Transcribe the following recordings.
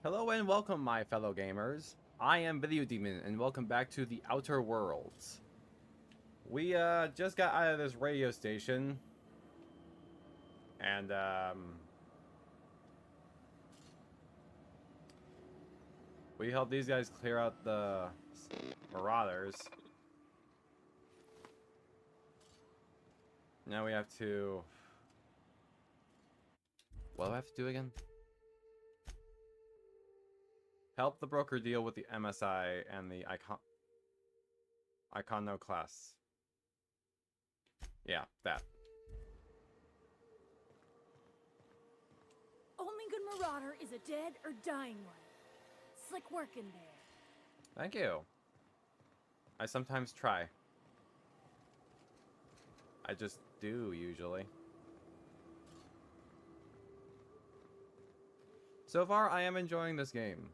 Hello and welcome, my fellow gamers. I am Video Demon, and welcome back to the Outer Worlds. We just got out of this radio station, and we helped these guys clear out the marauders. Now we have to. What do I have to do again? Help the broker deal with the MSI and the iconoclasts. Yeah, that. Only good marauder is a dead or dying one. Slick work in there. Thank you. I sometimes try. I just do, usually. So far, I am enjoying this game.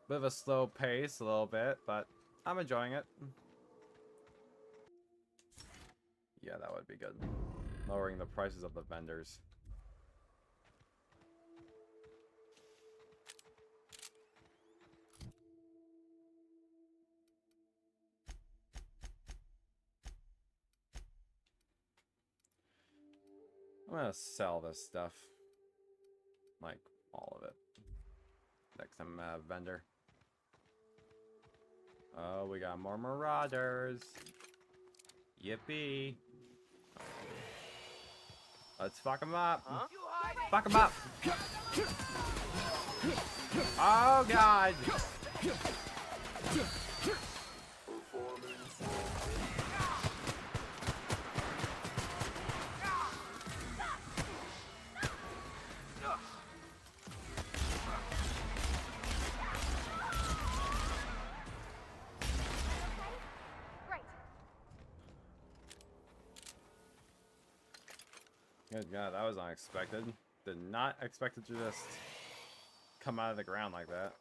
Bit of a slow pace, a little bit, but I'm enjoying it. Yeah, that would be good. Lowering the prices of the vendors. I'm gonna sell this stuff. Like, all of it. Next time I'm a vendor. Oh, we got more marauders. Yippee. Let's fuck them up. Huh? Fuck them up. Oh, God. Good God, that was unexpected. Did not expect it to just come out of the ground like that.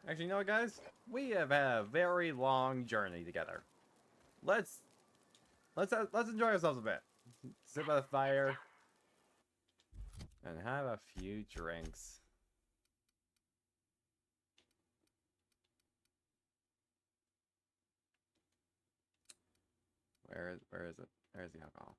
Actually, you know what, guys? We have had a very long journey together. Let's enjoy ourselves a bit. Sit by the fire and have a few drinks. Where is it? Where's the alcohol?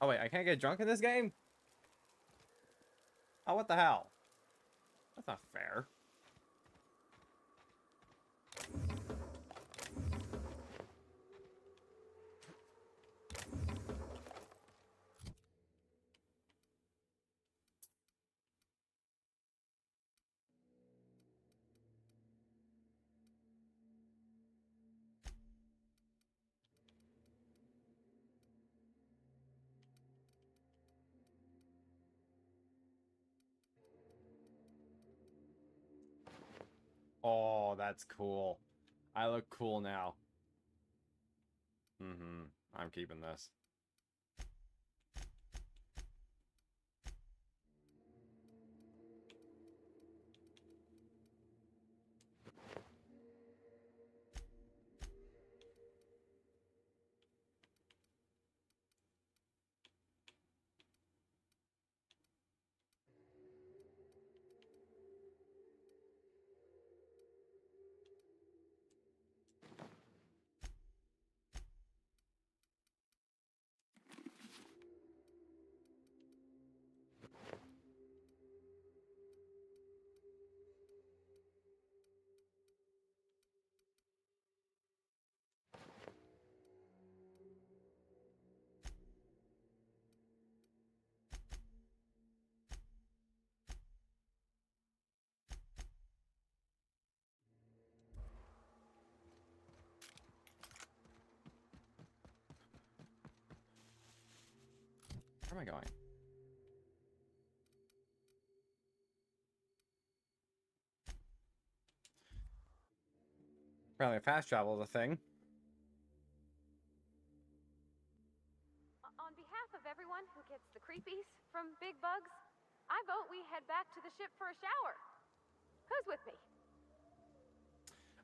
Oh wait, I can't get drunk in this game? Oh, what the hell? That's not fair. Oh, that's cool. I look cool now. I'm keeping this. Where am I going? Apparently fast travel is a thing. On behalf of everyone who gets the creepies from big bugs, I vote we head back to the ship for a shower. Who's with me?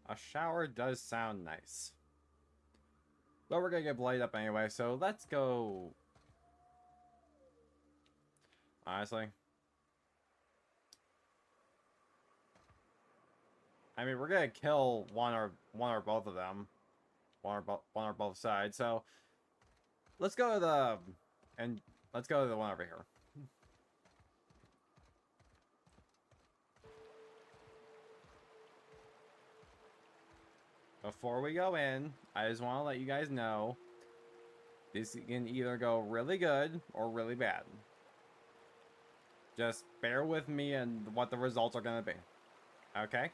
A shower does sound nice. But we're gonna get bloodied up anyway, so let's go. Honestly. I mean, we're gonna kill one or both of them. One or both sides, so let's go to the one over here. Before we go in, I just want to let you guys know this can either go really good or really bad. Just bear with me and what the results are going to be. Okay?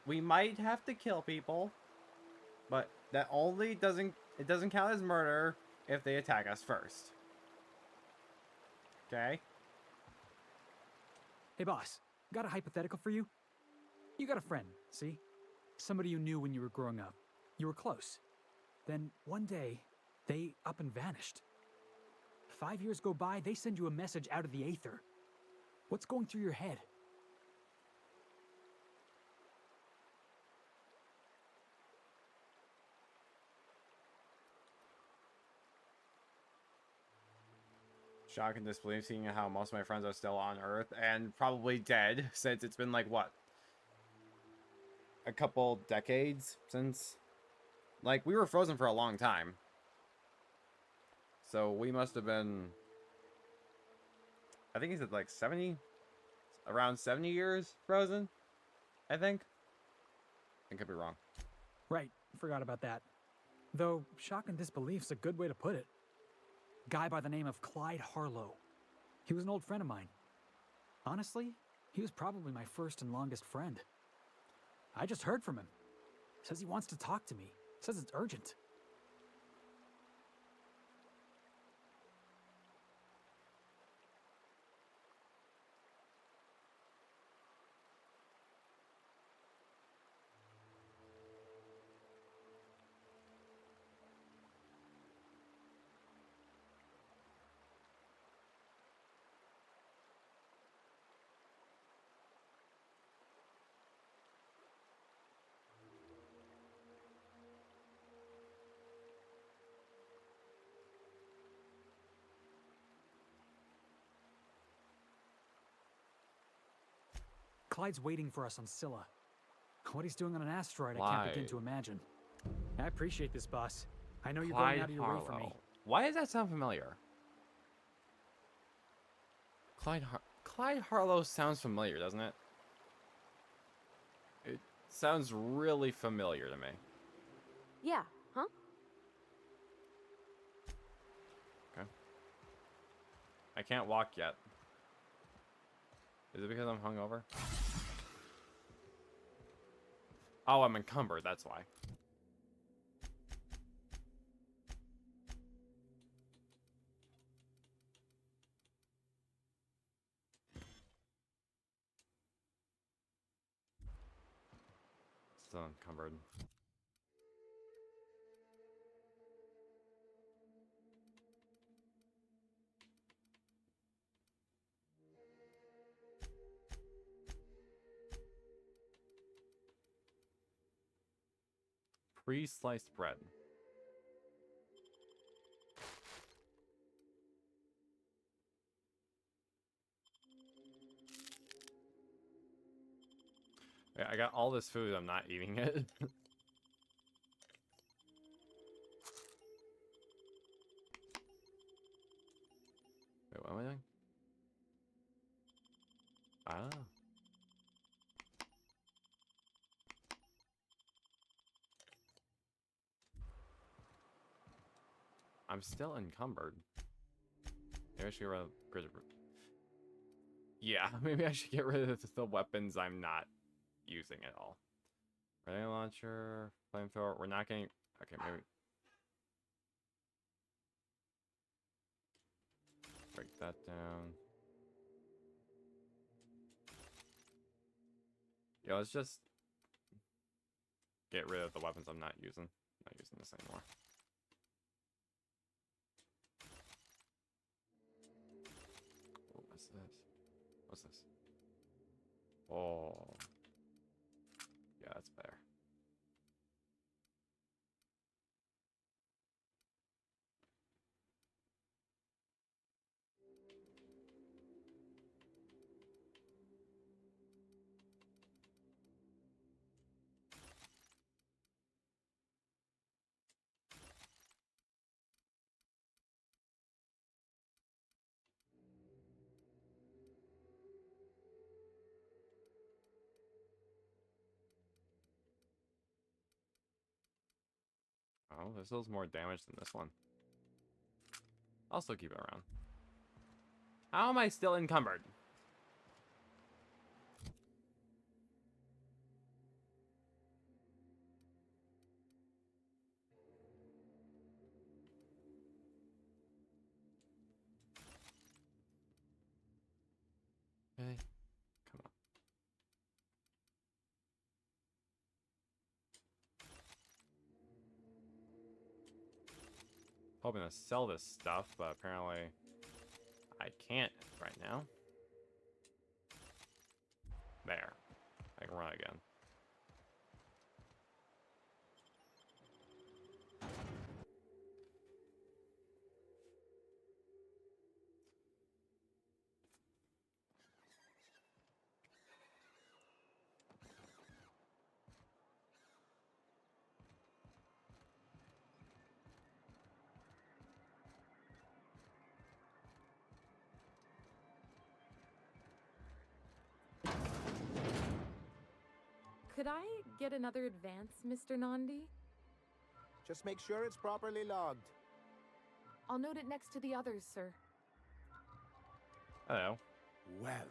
We might have to kill people, but that only doesn't count as murder if they attack us first. Okay? Hey boss, got a hypothetical for you? You got a friend, see? Somebody you knew when you were growing up. You were close. Then one day, they up and vanished. 5 years go by, they send you a message out of the aether. What's going through your head? Shock and disbelief seeing how most of my friends are still on Earth and probably dead since it's been like what? A couple decades since, like, we were frozen for a long time, so we must have been, I think he said like 70, around 70 years frozen, I think. I could be wrong. Right, forgot about that. Though shock and disbelief's a good way to put it. Guy by the name of Clyde Harlow. He was an old friend of mine. Honestly, he was probably my first and longest friend. I just heard from him. Says he wants to talk to me. Says it's urgent. Clyde's waiting for us on Scylla. What he's doing on an asteroid, I can't begin to imagine. I appreciate this, boss. I know you're going out of your way for me. Why does that sound familiar? Clyde Harlow sounds familiar, doesn't it? It sounds really familiar to me. Yeah, huh? Okay. I can't walk yet. Is it because I'm hungover? Oh, I'm encumbered, that's why. Still encumbered. Pre-sliced bread. Yeah, I got all this food, I'm not eating it. Wait, what am I doing? Ah. I'm still encumbered. Maybe I should get rid of... Yeah, maybe I should get rid of the weapons I'm not using at all. Grenade launcher, flamethrower. We're not getting... Okay, maybe... break that down. Yeah, let's just get rid of the weapons I'm not using. Not using this anymore. Oh, what's this? What's this? Oh. Yeah, that's better. Oh, this does more damage than this one. I'll still keep it around. How am I still encumbered? Okay, come on. Hoping to sell this stuff, but apparently I can't right now. There. I can run again. Could I get another advance, Mr. Nandi? Just make sure it's properly logged. I'll note it next to the others, sir. Hello. Well,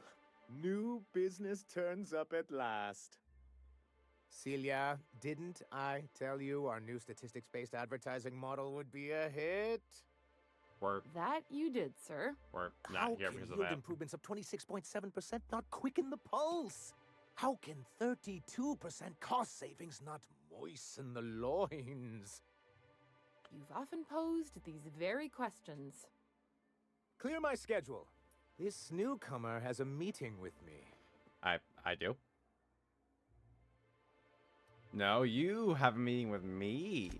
new business turns up at last. Celia, didn't I tell you our new statistics-based advertising model would be a hit? We're That you did, sir. not How here can because of yield that. improvements of 26.7% not quicken the pulse? How can 32% cost savings not moisten the loins? You've often posed these very questions. Clear my schedule. This newcomer has a meeting with me. I do. No, you have a meeting with me.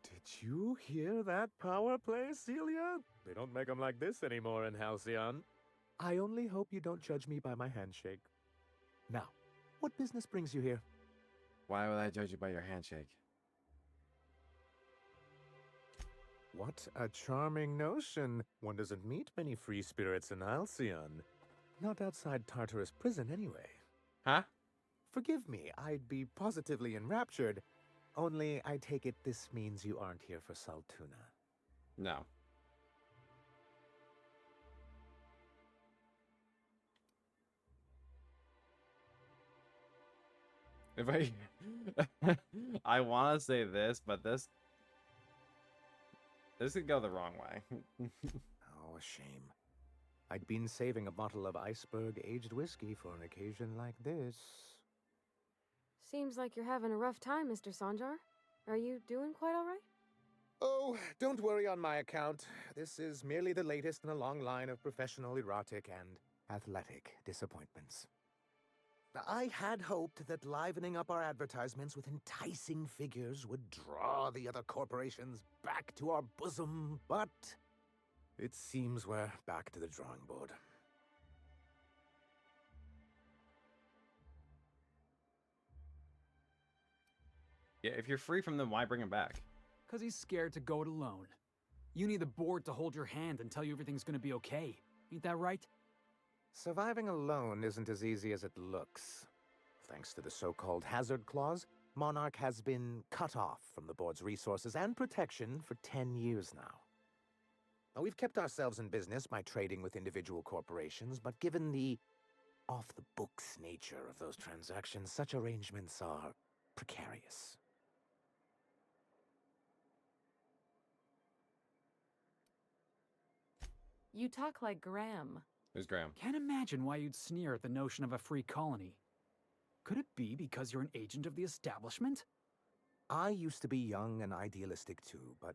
Did you hear that power play, Celia? They don't make them like this anymore in Halcyon. I only hope you don't judge me by my handshake. Now, what business brings you here? Why would I judge you by your handshake? What a charming notion. One doesn't meet many free spirits in Halcyon. Not outside Tartarus prison, anyway. Huh? Forgive me, I'd be positively enraptured. Only I take it this means you aren't here for Saltuna. No. If I I want to say this, but this could go the wrong way. Oh, a shame. I'd been saving a bottle of iceberg-aged whiskey for an occasion like this. Seems like you're having a rough time, Mr. Sanjar. Are you doing quite all right? Oh, don't worry on my account. This is merely the latest in a long line of professional erotic and athletic disappointments. I had hoped that livening up our advertisements with enticing figures would draw the other corporations back to our bosom, but it seems we're back to the drawing board. Yeah, if you're free from them, why bring him back? Because he's scared to go it alone. You need the board to hold your hand and tell you everything's gonna be okay. Ain't that right? Surviving alone isn't as easy as it looks. Thanks to the so-called hazard clause, Monarch has been cut off from the board's resources and protection for 10 years now. Now, we've kept ourselves in business by trading with individual corporations, but given the off-the-books nature of those transactions, such arrangements are precarious. You talk like Graham. Who's Graham? Can't imagine why you'd sneer at the notion of a free colony. Could it be because you're an agent of the establishment? I used to be young and idealistic too, but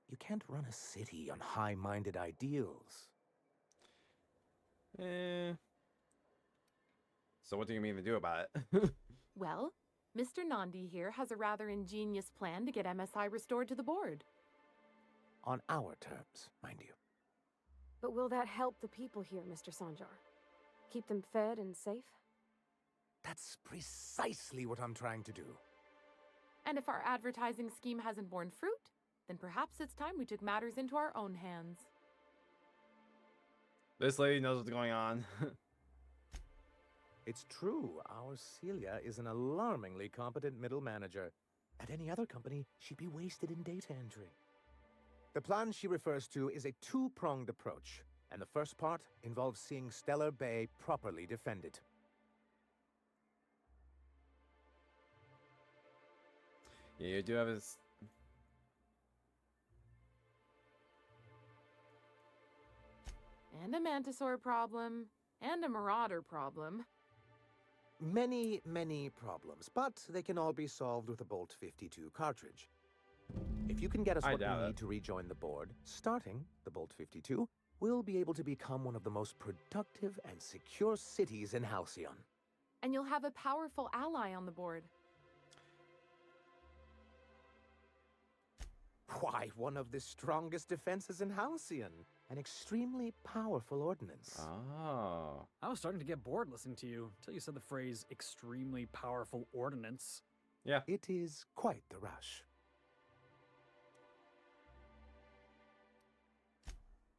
you can't run a city on high-minded ideals. So what do you mean to do about it? Well, Mr. Nandi here has a rather ingenious plan to get MSI restored to the board. On our terms, mind you. But will that help the people here, Mr. Sanjar? Keep them fed and safe? That's precisely what I'm trying to do. And if our advertising scheme hasn't borne fruit, then perhaps it's time we took matters into our own hands. This lady knows what's going on. It's true, our Celia is an alarmingly competent middle manager. At any other company, she'd be wasted in data entry. The plan she refers to is a two-pronged approach, and the first part involves seeing Stellar Bay properly defended. Yeah, you do have his... And a Mantisaur problem, and a Marauder problem. Many, many problems, but they can all be solved with a Bolt 52 cartridge. If you can get us I what we doubt it. need to rejoin the board, starting the Bolt 52, we'll be able to become one of the most productive and secure cities in Halcyon. And you'll have a powerful ally on the board. Why, one of the strongest defenses in Halcyon. An extremely powerful ordnance. Oh. I was starting to get bored listening to you until you said the phrase extremely powerful ordnance. Yeah. It is quite the rush.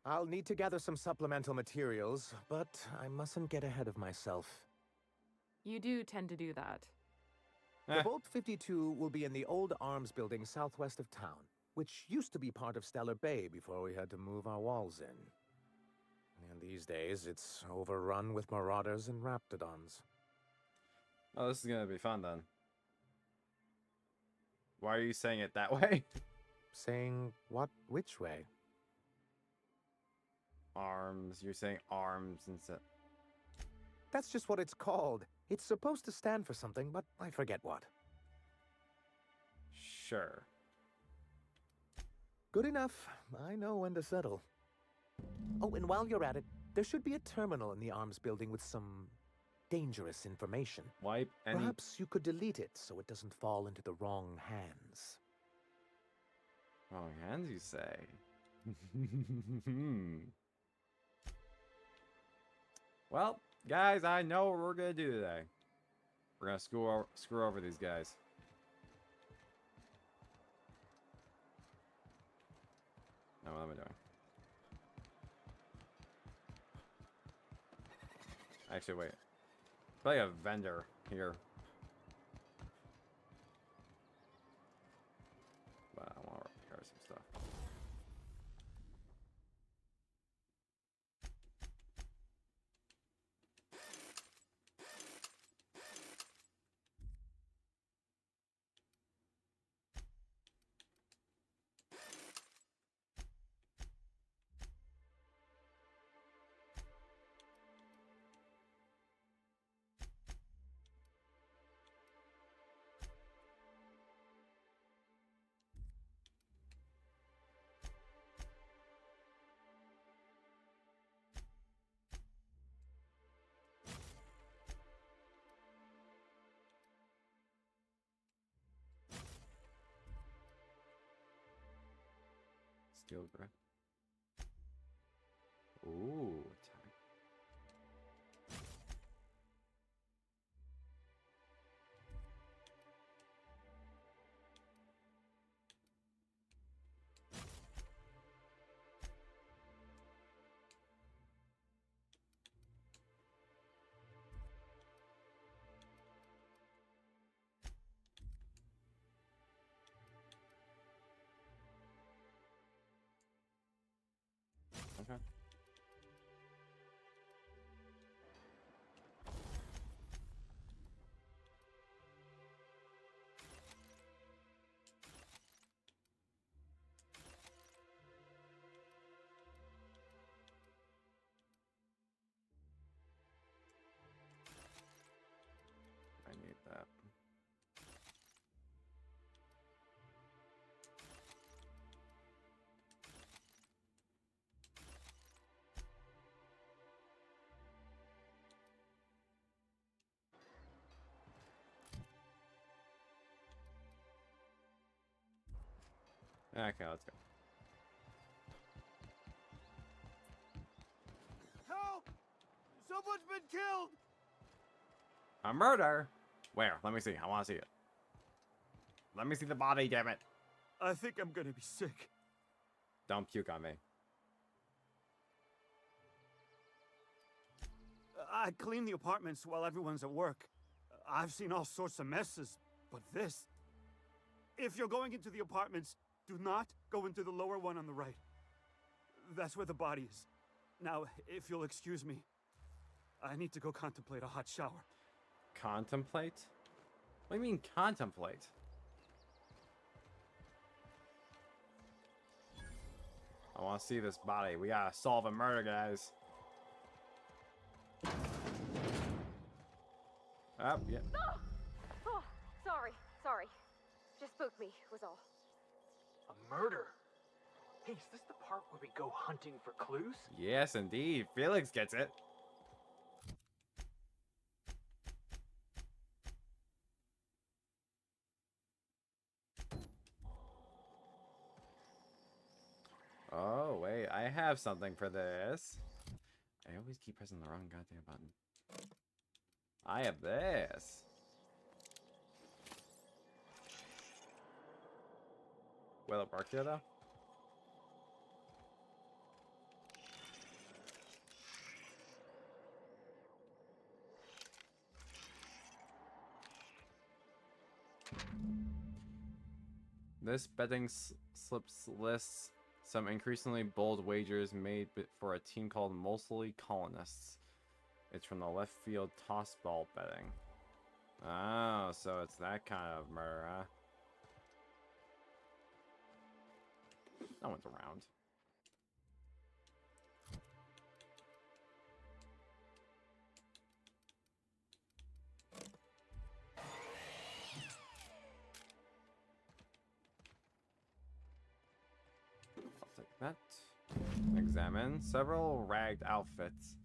I'll need to gather some supplemental materials, but I mustn't get ahead of myself. You do tend to do that. The Bolt 52 will be in the old arms building southwest of town, which used to be part of Stellar Bay before we had to move our walls in. And these days, it's overrun with marauders and raptidons. Oh, this is gonna be fun then. Why are you saying it that way? Saying what? Which way? Arms. You're saying arms instead. That's just what it's called. It's supposed to stand for something, but I forget what. Sure. Good enough. I know when to settle. Oh, and while you're at it, there should be a terminal in the arms building with some dangerous information. Wipe any... Perhaps you could delete it so it doesn't fall into the wrong hands. Wrong hands, you say? Well, guys, I know what we're gonna do today. We're gonna screw over these guys. Now what am I doing? Actually, wait. Probably a vendor here. But I want to repair some stuff. Steel grip. Ooh, attack. Okay. Okay, let's go. Help! Someone's been killed! A murder? Where? Let me see. I want to see it. Let me see the body, damn it. I think I'm gonna be sick. Don't puke on me. I clean the apartments while everyone's at work. I've seen all sorts of messes, but this... If you're going into the apartments, do not go into the lower one on the right. That's where the body is. Now, if you'll excuse me, I need to go contemplate a hot shower. Contemplate? What do you mean contemplate? I want to see this body. We gotta solve a murder, guys. Up, yeah. Oh, sorry. Just spooked me, was all. A murder? Hey, is this the part where we go hunting for clues? Yes, indeed. Felix gets it. Oh, wait. I have something for this. I always keep pressing the wrong goddamn button. I have this. Will it work here, though? This betting slips lists some increasingly bold wagers made for a team called Mostly Colonists. It's from the left field toss ball betting. Oh, so it's that kind of murder, huh? No one's around. I'll take that. Examine several ragged outfits,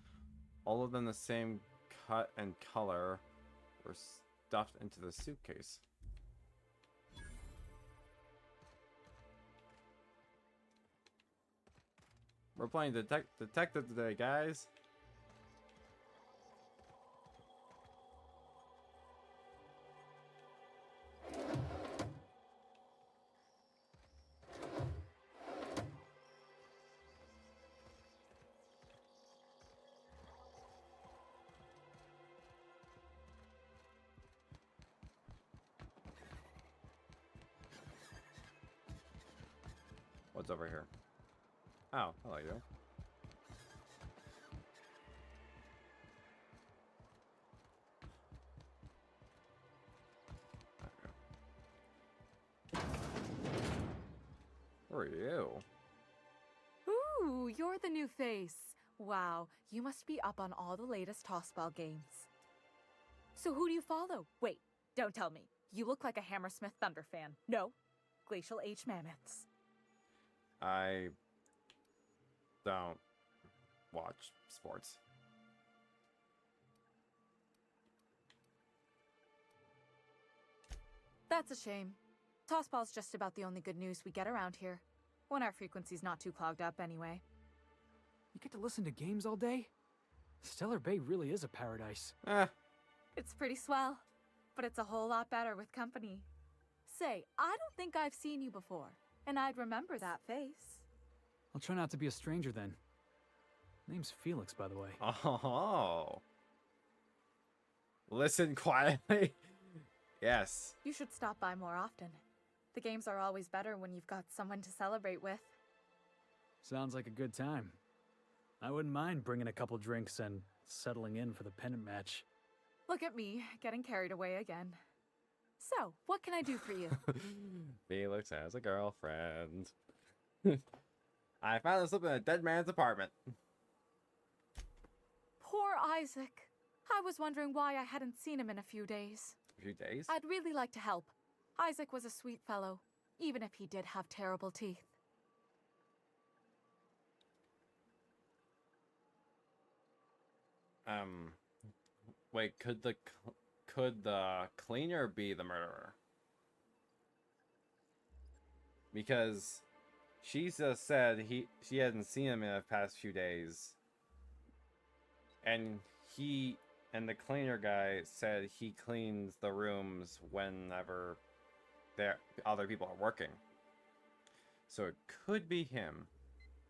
all of them the same cut and color, were stuffed into the suitcase. We're playing detective today, guys. What's over here? Oh, hello, you. Who are you? Ooh, you're the new face. Wow, you must be up on all the latest tossball games. So who do you follow? Wait, don't tell me. You look like a Hammersmith Thunder fan. No, Glacial H Mammoths. I don't watch sports. That's a shame. Tossball's just about the only good news we get around here, when our frequency's not too clogged up anyway. You get to listen to games all day? Stellar Bay really is a paradise. It's pretty swell, but it's a whole lot better with company. Say, I don't think I've seen you before, and I'd remember that face. I'll try not to be a stranger then. Name's Felix, by the way. Oh. Listen quietly. Yes. You should stop by more often. The games are always better when you've got someone to celebrate with. Sounds like a good time. I wouldn't mind bringing a couple drinks and settling in for the pennant match. Look at me, getting carried away again. So, what can I do for you? Felix has a girlfriend. I found this up in a dead man's apartment. Poor Isaac. I was wondering why I hadn't seen him in a few days. A few days? I'd really like to help. Isaac was a sweet fellow, even if he did have terrible teeth. Wait, could the cleaner be the murderer? because she just said she hadn't seen him in the past few days, and the cleaner guy said he cleans the rooms whenever other people are working. So it could be him.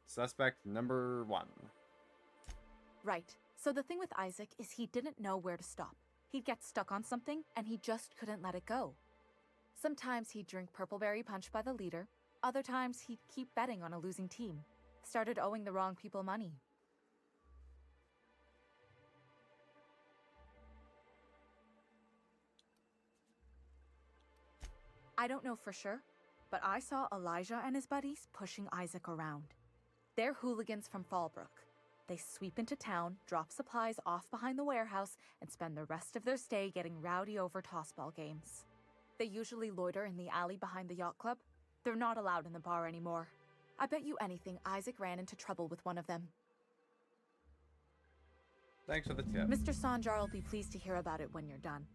Suspect number 1. Right. So the thing with Isaac is he didn't know where to stop. He'd get stuck on something, and he just couldn't let it go. Sometimes he'd drink Purpleberry Punch by the liter. Other times he'd keep betting on a losing team. Started owing the wrong people money. I don't know for sure, but I saw Elijah and his buddies pushing Isaac around. They're hooligans from Fallbrook. They sweep into town, drop supplies off behind the warehouse, and spend the rest of their stay getting rowdy over tossball games. They usually loiter in the alley behind the yacht club. They're not allowed in the bar anymore. I bet you anything Isaac ran into trouble with one of them. Thanks for the tip. Mr. Sanjar will be pleased to hear about it when you're done.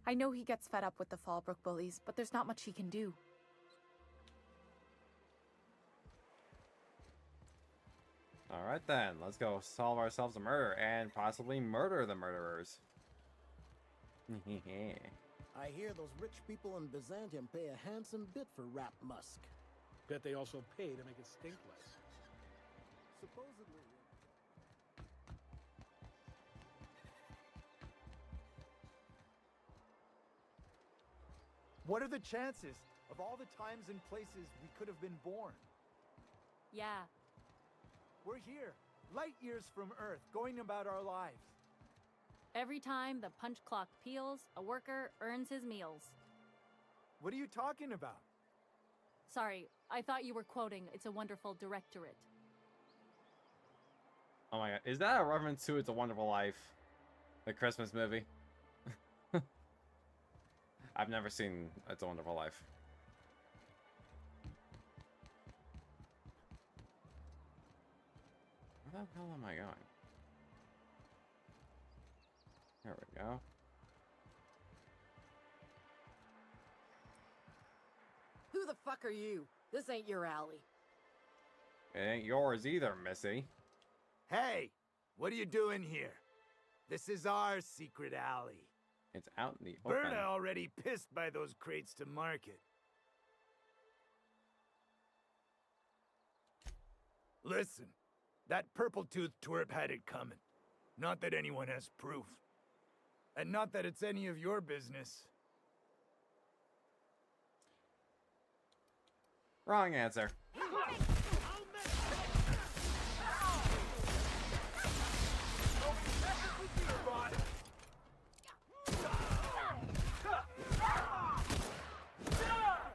I know he gets fed up with the Fallbrook bullies, but there's not much he can do. Alright then, let's go solve ourselves a murder and possibly murder the murderers. I hear those rich people in Byzantium pay a handsome bit for Rap Musk. Bet they also pay to make it stink less. Supposedly. What are the chances of all the times and places we could have been born? Yeah. We're here, light years from Earth, going about our lives. Every time the punch clock peals, a worker earns his meals. What are you talking about? Sorry, I thought you were quoting It's a Wonderful Directorate. Oh my god, is that a reference to It's a Wonderful Life? The Christmas movie? I've never seen It's a Wonderful Life. Where the hell am I going? There we go. Who the fuck are you? This ain't your alley. It ain't yours either, Missy. Hey, what are you doing here? This is our secret alley. It's out in the open. Berta already pissed by those crates to market. Listen, that purple-toothed twerp had it coming. Not that anyone has proof. And not that it's any of your business. Wrong answer.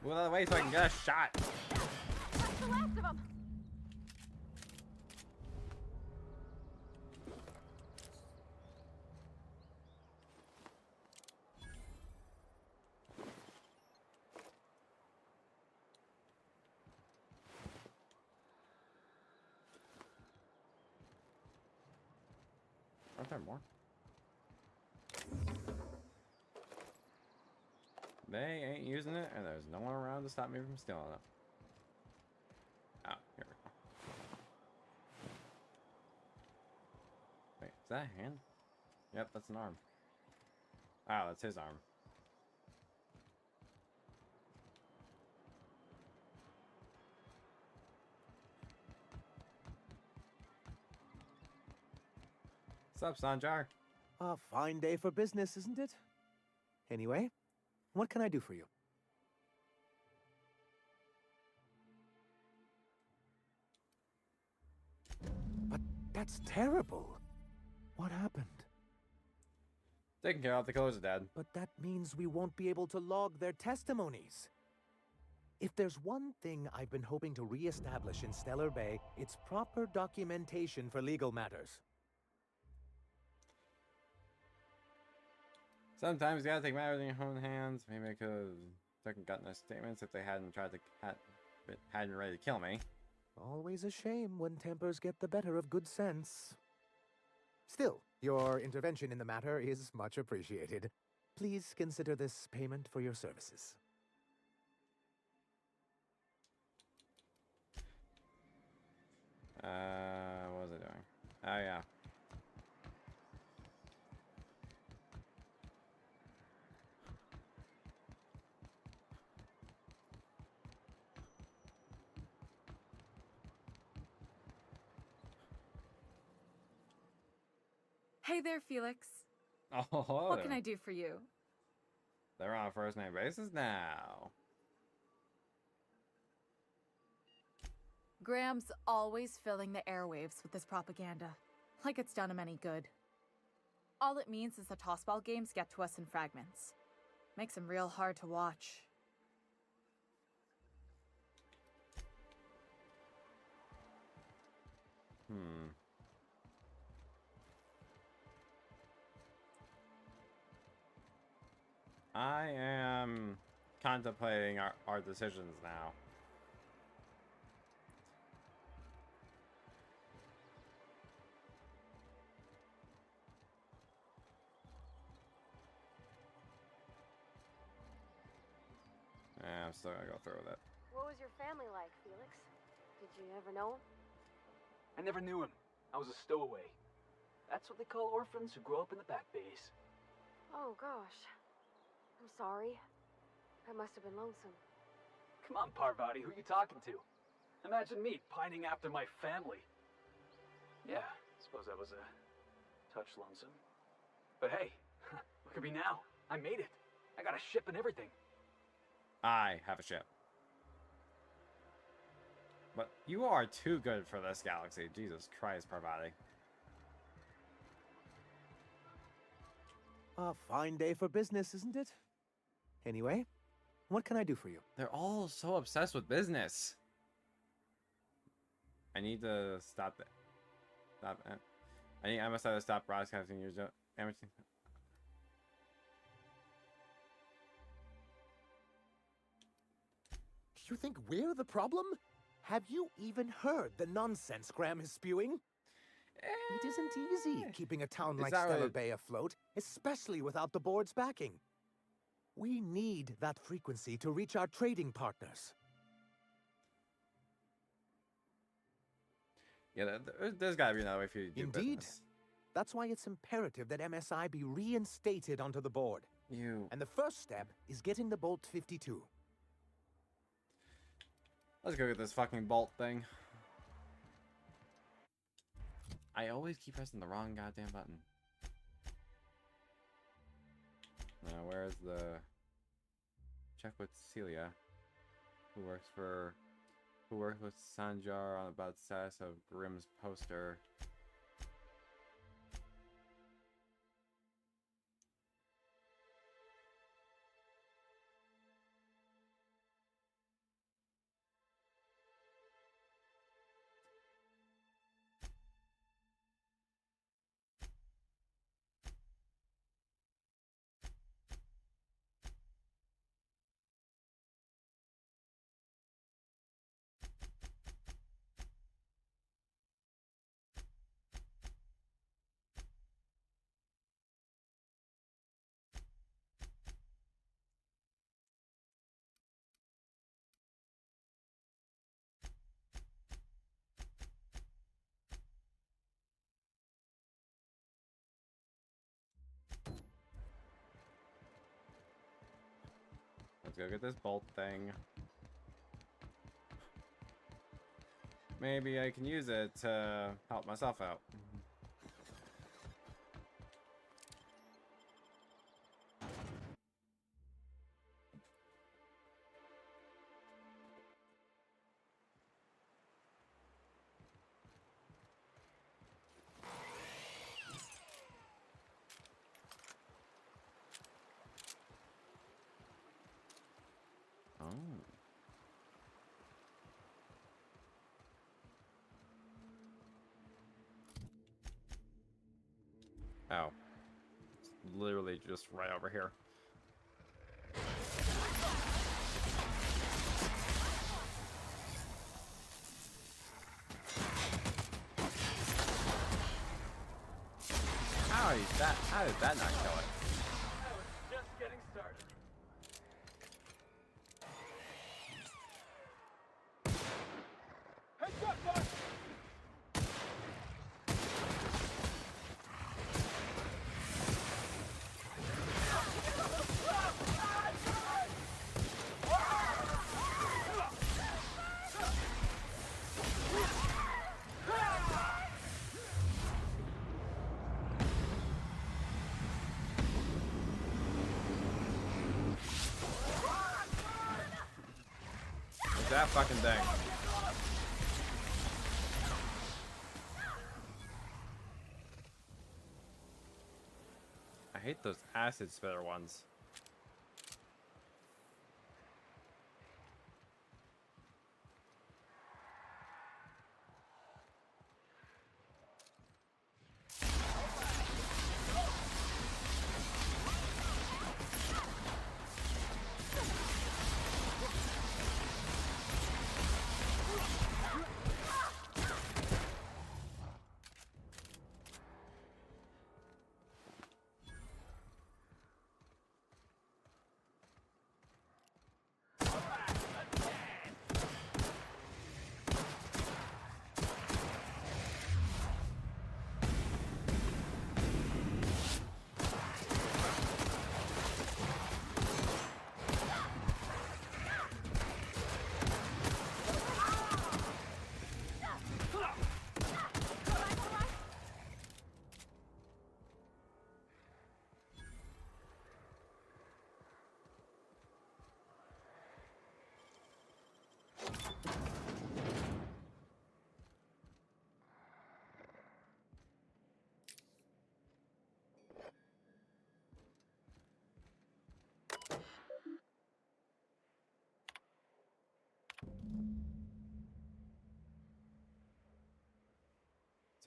Move out of the way so I can get a shot. That's the last of them. Aren't there more? They ain't using it, and there's no one around to stop me from stealing it. Oh, here we go. Wait, is that a hand? Yep, that's an arm. Oh, that's his arm. What's up, Sanjar? A fine day for business, isn't it? Anyway, what can I do for you? But that's terrible. What happened? Taken care of, the killers are dead. But that means we won't be able to log their testimonies. If there's one thing I've been hoping to re-establish in Stellar Bay, it's proper documentation for legal matters. Sometimes you gotta take matters in your own hands. Maybe I could have second gotten their statements if they hadn't tried to hadn't ready to kill me. Always a shame when tempers get the better of good sense. Still, your intervention in the matter is much appreciated. Please consider this payment for your services. yeah. Hey there, Felix. Oh, What can I do for you? they're on a first name basis now. Graham's always filling the airwaves with this propaganda, like it's done him any good. All it means is the tossball games get to us in fragments. Makes them real hard to watch. I am contemplating our decisions now. Yeah, I'm still gonna go through with it. What was your family like, Felix? Did you ever know him? I never knew him. I was a stowaway. That's what they call orphans who grow up in the back bays. Oh, gosh. I'm sorry. I must have been lonesome. Come on, Parvati, who you talking to? Imagine me pining after my family. Yeah, I suppose I was a touch lonesome. But hey, look at me now. I made it. I got a ship and everything. I have a ship. But you are too good for this galaxy. Jesus Christ, Parvati. A fine day for business, isn't it? Anyway, what can I do for you? They're all so obsessed with business. I need to stop it. Stop it. I must have to stop broadcasting your amateur. You think we're the problem? Have you even heard the nonsense Graham is spewing? It isn't easy keeping a town like Stellar Bay afloat, especially without the board's backing. We need that frequency to reach our trading partners. Yeah, there's gotta be another way for you to do Indeed. business. That's why it's imperative that MSI be reinstated onto the board. And the first step is getting the Bolt 52. Let's go get this fucking bolt thing. I always keep pressing the wrong goddamn button. Now, where's the... Check with Celia, who works with Sanjar on about the status of Grimm's poster. Let's go get this bolt thing. Maybe I can use it to help myself out. Oh. It's literally just right over here. How did that not kill it? I was just getting started. Heads up, boss! that fucking thing. I hate those acid spitter ones.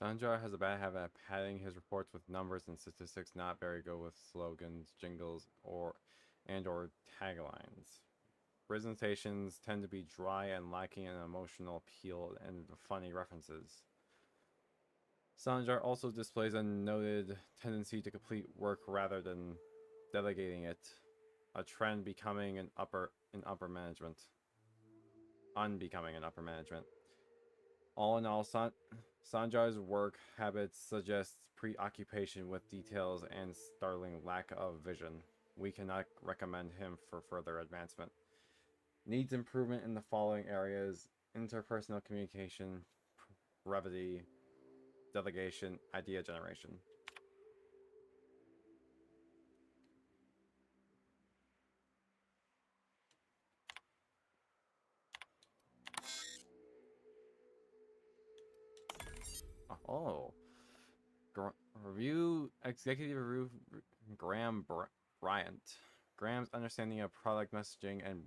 Sanjar has a bad habit of padding his reports with numbers and statistics, not very good with slogans, jingles, or taglines. Presentations tend to be dry and lacking in emotional appeal and funny references. Sanjar also displays a noted tendency to complete work rather than delegating it, a trend becoming unbecoming in upper management. All in all, Sanjar's work habits suggest preoccupation with details and startling lack of vision. We cannot recommend him for further advancement. Needs improvement in the following areas: interpersonal communication, brevity, delegation, idea generation. Oh. Executive Review Bryant. Graham's understanding of product messaging and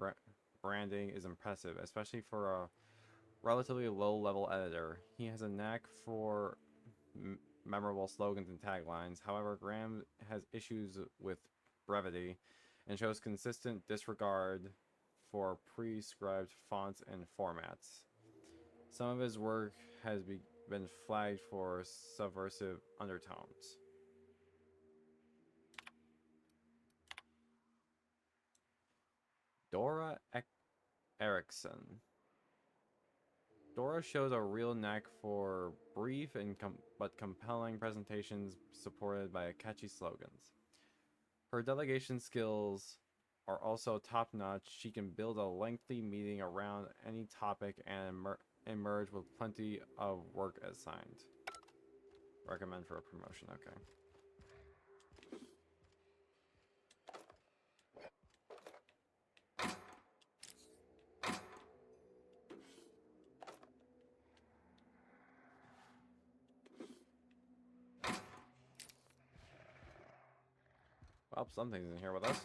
branding is impressive, especially for a relatively low-level editor. He has a knack for memorable slogans and taglines. However, Graham has issues with brevity and shows consistent disregard for prescribed fonts and formats. Some of his work has been flagged for subversive undertones. Dora Erickson. Dora shows a real knack for brief and but compelling presentations supported by catchy slogans. Her delegation skills are also top-notch. She can build a lengthy meeting around any topic and emerge with plenty of work assigned. Recommend for a promotion, okay. Well, something's in here with us.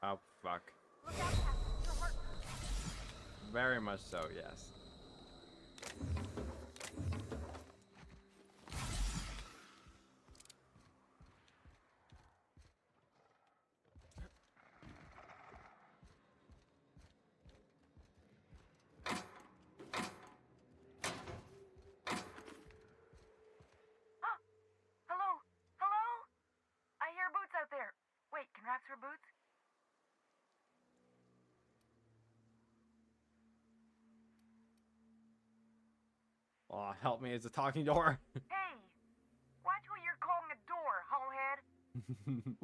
Oh, fuck. Look out, Captain. You're hurt. Very much so, yes. Hello? Hello? I hear boots out there. Wait, can rats wear boots? Oh, help me, it's a talking door. Hey! Watch who you're calling a door, hullhead.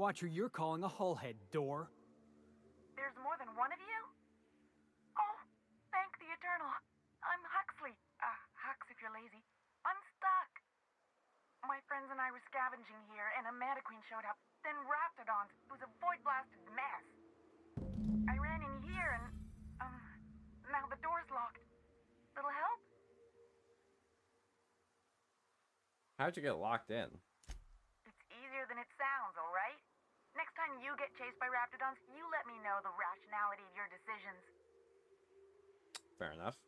Watch who you're calling a hullhead, door. There's more than one of you? Oh, thank the Eternal. I'm Huxley. Hux if you're lazy. I'm stuck. My friends and I were scavenging here, and a Manta Queen showed up. Then Raptidons. It was a void-blasted mess. I ran in here and, now the door's locked. Little help? How'd you get locked in? It's easier than it sounds, alright? Next time you get chased by Raptidons, you let me know the rationality of your decisions. Fair enough.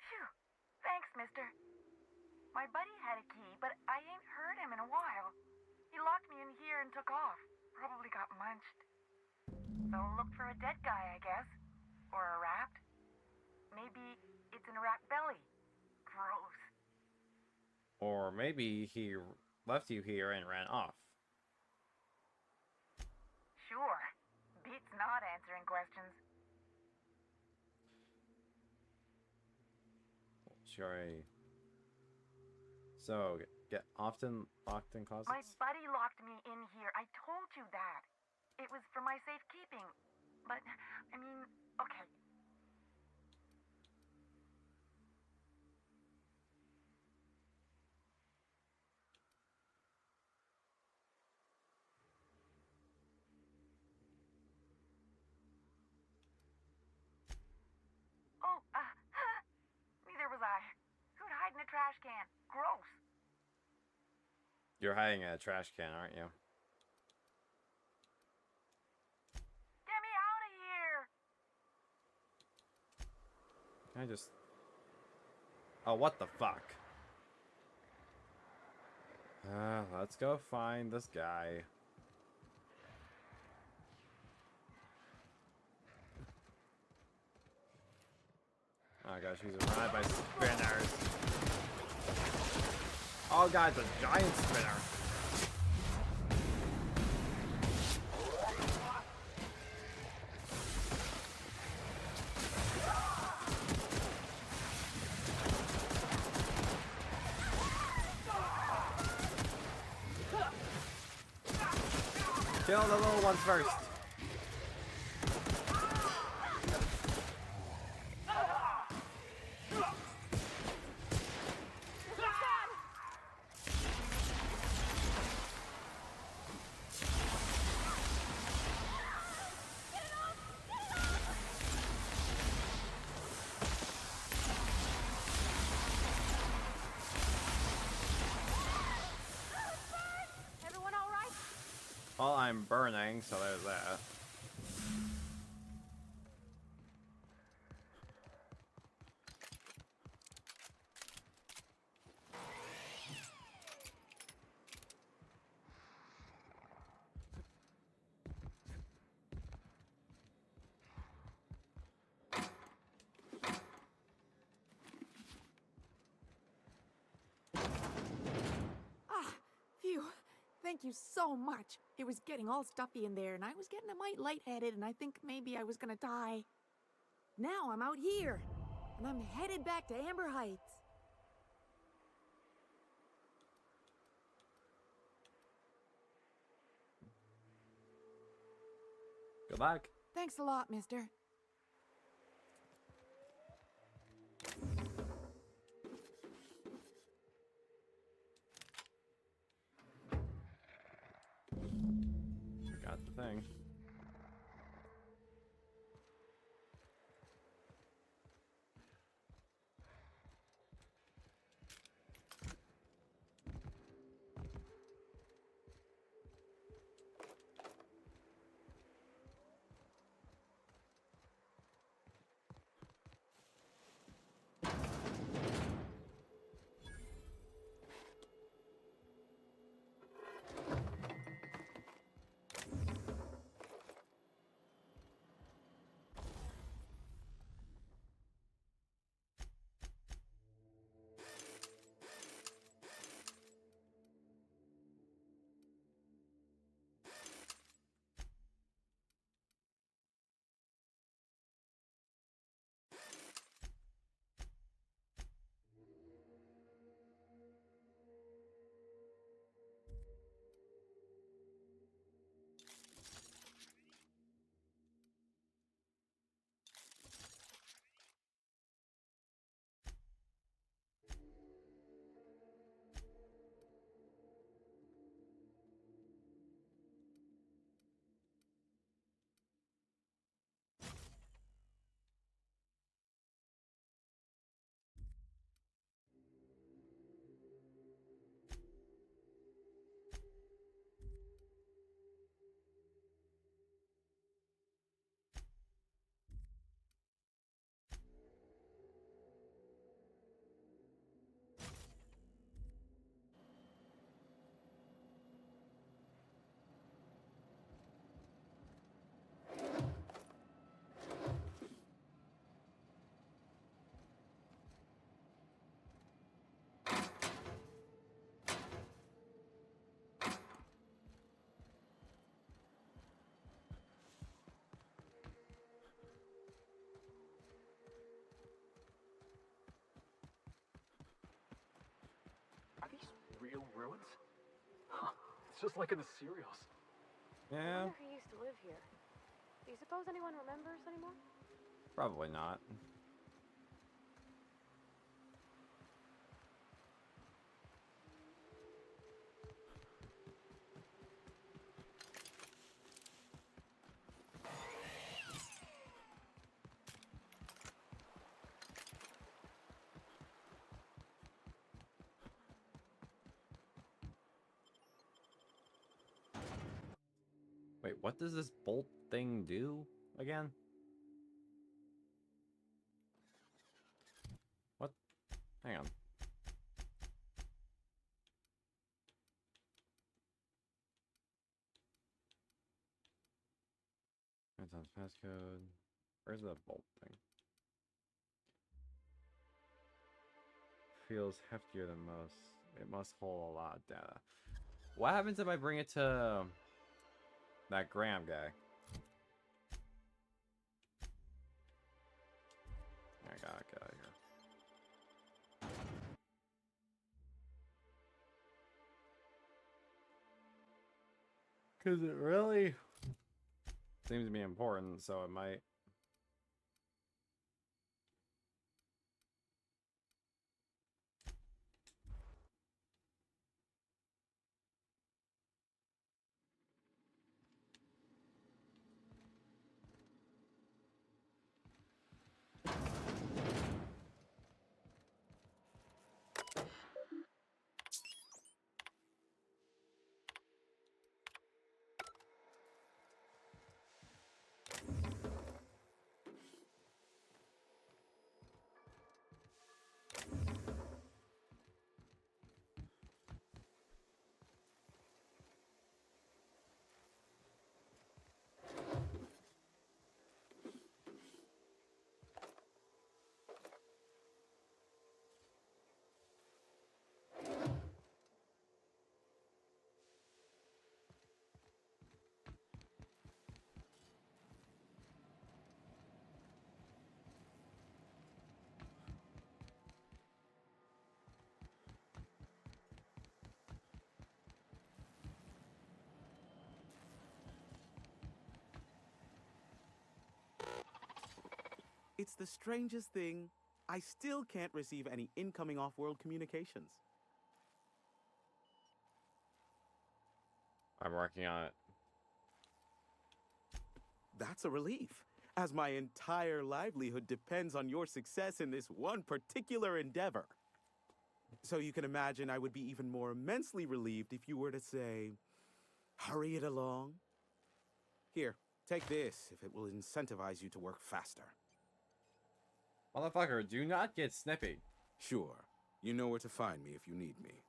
Phew. Thanks, mister. My buddy had a key, but I ain't heard him in a while. He locked me in here and took off. Probably got munched. So look for a dead guy, I guess. Or a rat. Maybe it's in a rat belly. Gross. Or maybe he left you here and ran off. Sure. Beats not answering questions. Sure. So, get often locked in closets? My buddy locked me in here. I told you that. It was for my safekeeping. But, I mean, okay. Oh, neither was I. Who'd hide in a trash can? Gross. You're hiding in a trash can, aren't you? Get me out of here! Can I just... Oh, what the fuck? Let's go find this guy. Oh gosh, he's surrounded by spinners. Oh god, it's a giant spinner. Kill the little ones first. Everyone all right? Well, I'm burning, so there's that. Phew. Thank you so much. It was getting all stuffy in there, and I was getting a mite lightheaded, and I think maybe I was gonna die. Now I'm out here, and I'm headed back to Amber Heights. Good luck. Thanks a lot, mister. Got the thing. ruins? Huh, it's just like in the serials. I Yeah, wonder who used to live here. Do you suppose anyone remembers anymore? probably not. Wait, what does this bolt thing do again? What? Hang on. That's on passcode. Where's the bolt thing? Feels heftier than most. It must hold a lot of data. What happens if I bring it to that Graham guy? I gotta get out of here. Because it really seems to be important, so it might. It's the strangest thing. I still can't receive any incoming off-world communications. I'm working on it. That's a relief, as my entire livelihood depends on your success in this one particular endeavor. So you can imagine I would be even more immensely relieved if you were to say, hurry it along. Here, take this if it will incentivize you to work faster. Motherfucker, do not get snippy. Sure. You know where to find me if you need me.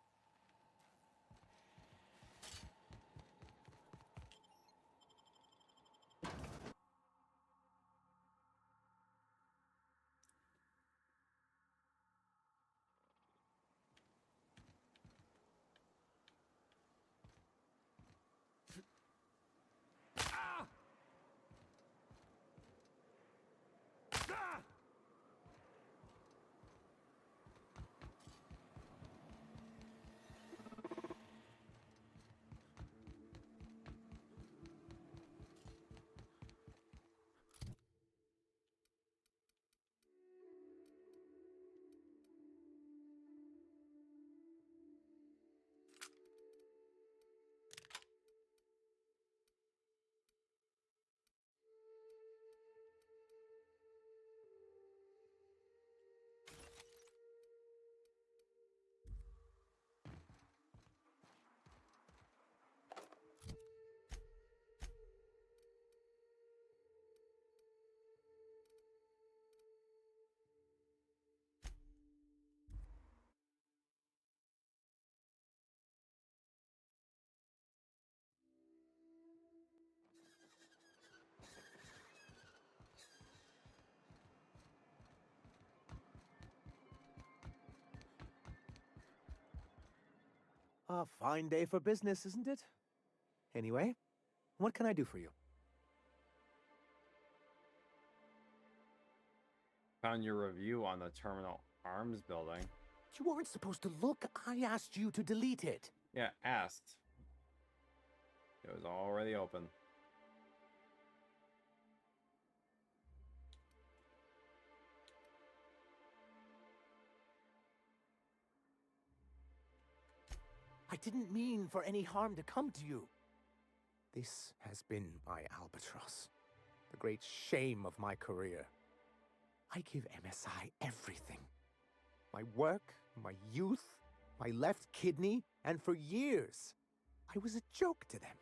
A fine day for business, isn't it? Anyway, what can I do for you? Found your review on the Terminal Arms building. You weren't supposed to look. I asked you to delete it. Yeah, asked. It was already open. I didn't mean for any harm to come to you. This has been my albatross, the great shame of my career. I give MSI everything. My work, my youth, my left kidney, and for years, I was a joke to them.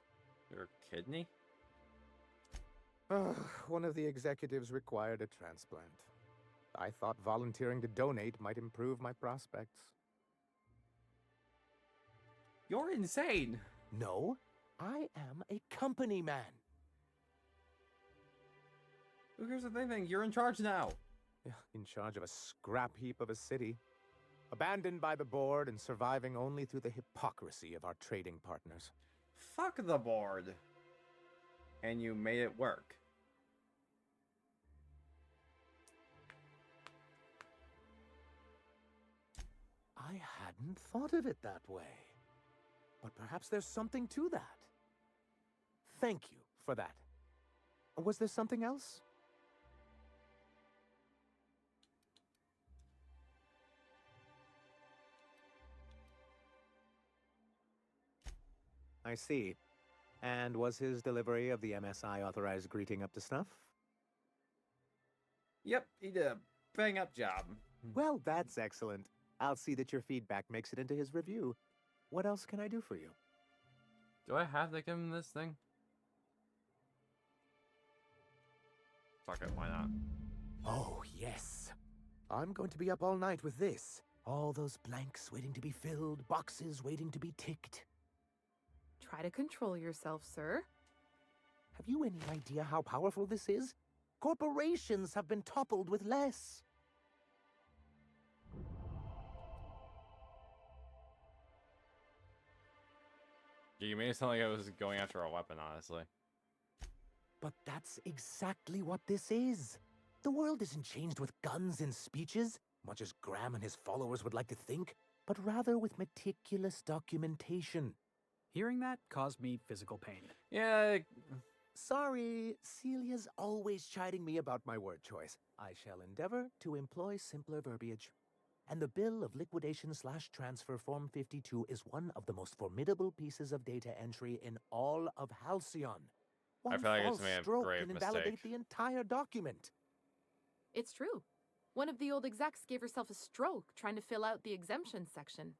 Your kidney? One of the executives required a transplant. I thought volunteering to donate might improve my prospects. You're insane! No, I am a company man. Here's the thing, you're in charge now. In charge of a scrap heap of a city. Abandoned by the board and surviving only through the hypocrisy of our trading partners. Fuck the board. And you made it work. I hadn't thought of it that way. But perhaps there's something to that. Thank you for that. Was there something else? I see. And was his delivery of the MSI authorized greeting up to snuff? Yep, he did a bang-up job. Well, that's excellent. I'll see that your feedback makes it into his review. What else can I do for you? Do I have to give him this thing? Fuck it, why not? Oh, yes. I'm going to be up all night with this. All those blanks waiting to be filled, boxes waiting to be ticked. Try to control yourself, sir. Have you any idea how powerful this is? Corporations have been toppled with less. You made it sound like I was going after a weapon, honestly. But that's exactly what this is. The world isn't changed with guns and speeches, much as Graham and his followers would like to think, but rather with meticulous documentation. Hearing that caused me physical pain. Yeah. Sorry, Celia's always chiding me about my word choice. I shall endeavor to employ simpler verbiage. And the bill of liquidation/transfer Form 52 is one of the most formidable pieces of data entry in all of Halcyon. One I feel like false it's made a stroke grave can invalidate mistake. the entire document. It's true. One of the old execs gave herself a stroke trying to fill out the exemption section.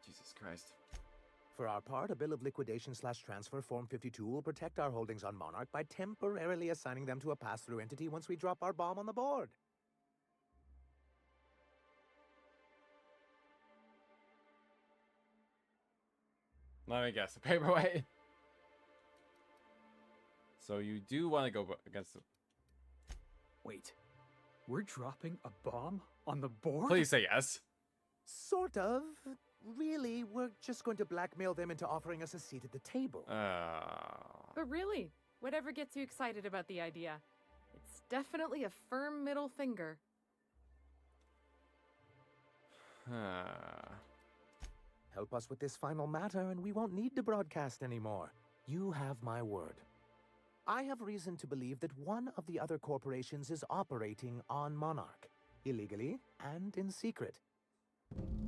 Jesus Christ. For our part, a bill of liquidation/transfer Form 52 will protect our holdings on Monarch by temporarily assigning them to a pass-through entity once we drop our bomb on the board. Let me guess. A paperweight. So you do want to go against the... Wait, we're dropping a bomb on the board? Please say yes. Sort of. Really, we're just going to blackmail them into offering us a seat at the table. But really, whatever gets you excited about the idea, it's definitely a firm middle finger. Help us with this final matter and we won't need to broadcast anymore. You have my word. I have reason to believe that one of the other corporations is operating on Monarch, illegally and in secret.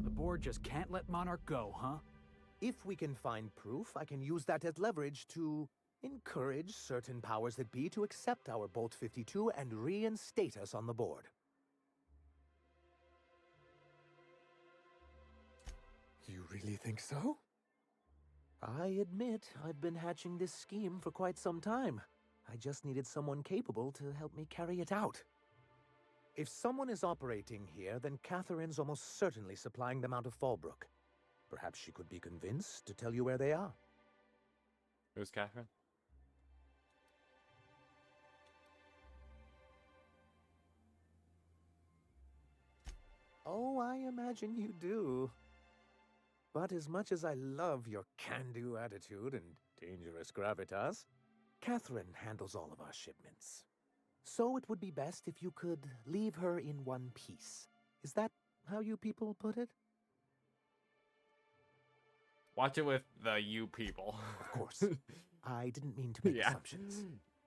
The board just can't let Monarch go, huh? If we can find proof, I can use that as leverage to encourage certain powers that be to accept our Bolt 52 and reinstate us on the board. You really think so? I admit I've been hatching this scheme for quite some time. I just needed someone capable to help me carry it out. If someone is operating here, then Catherine's almost certainly supplying them out of Fallbrook. Perhaps she could be convinced to tell you where they are. Who's Catherine? Oh, I imagine you do. But as much as I love your can-do attitude and Dangerous gravitas. Catherine handles all of our shipments. So it would be best if you could leave her in one piece. Is that how you people put it? Watch it with the you people. Of course. I didn't mean to make assumptions.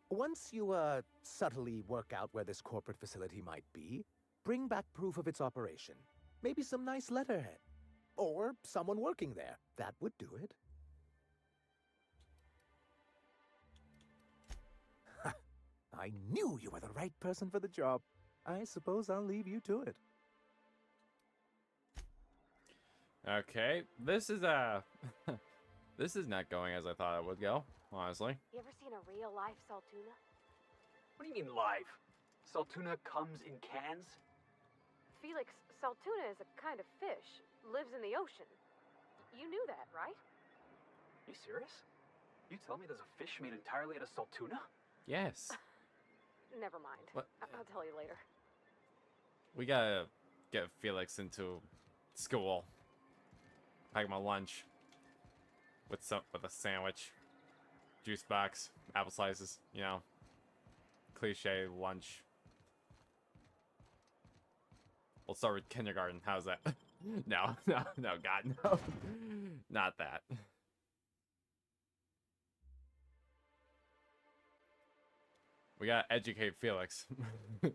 Once you, subtly work out where this corporate facility might be, bring back proof of its operation. Maybe some nice letterhead. Or someone working there. That would do it. I knew you were the right person for the job. I suppose I'll leave you to it. Okay, this is this is not going as I thought it would go, honestly. You ever seen a real life Saltuna? What do you mean live? Saltuna comes in cans? Felix, Saltuna is a kind of fish. Lives in the ocean. You knew that, right? You serious? You tell me there's a fish made entirely out of Saltuna? Yes. Never mind. What? I'll tell you later. We gotta get Felix into school. Pack him a lunch with a sandwich, juice box, apple slices. You know, cliche lunch. We'll start with kindergarten. How's that? No, God, no, not that. We gotta educate Felix. Wait,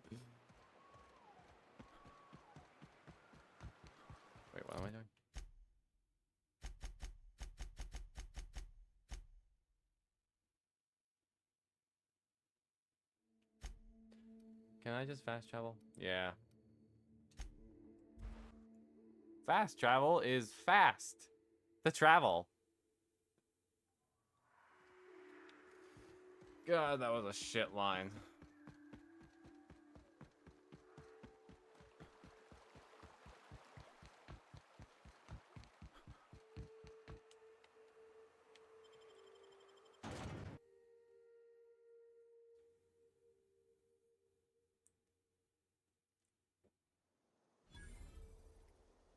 what am I doing? Can I just fast travel? Yeah. Fast travel is fast to travel. God, that was a shit line.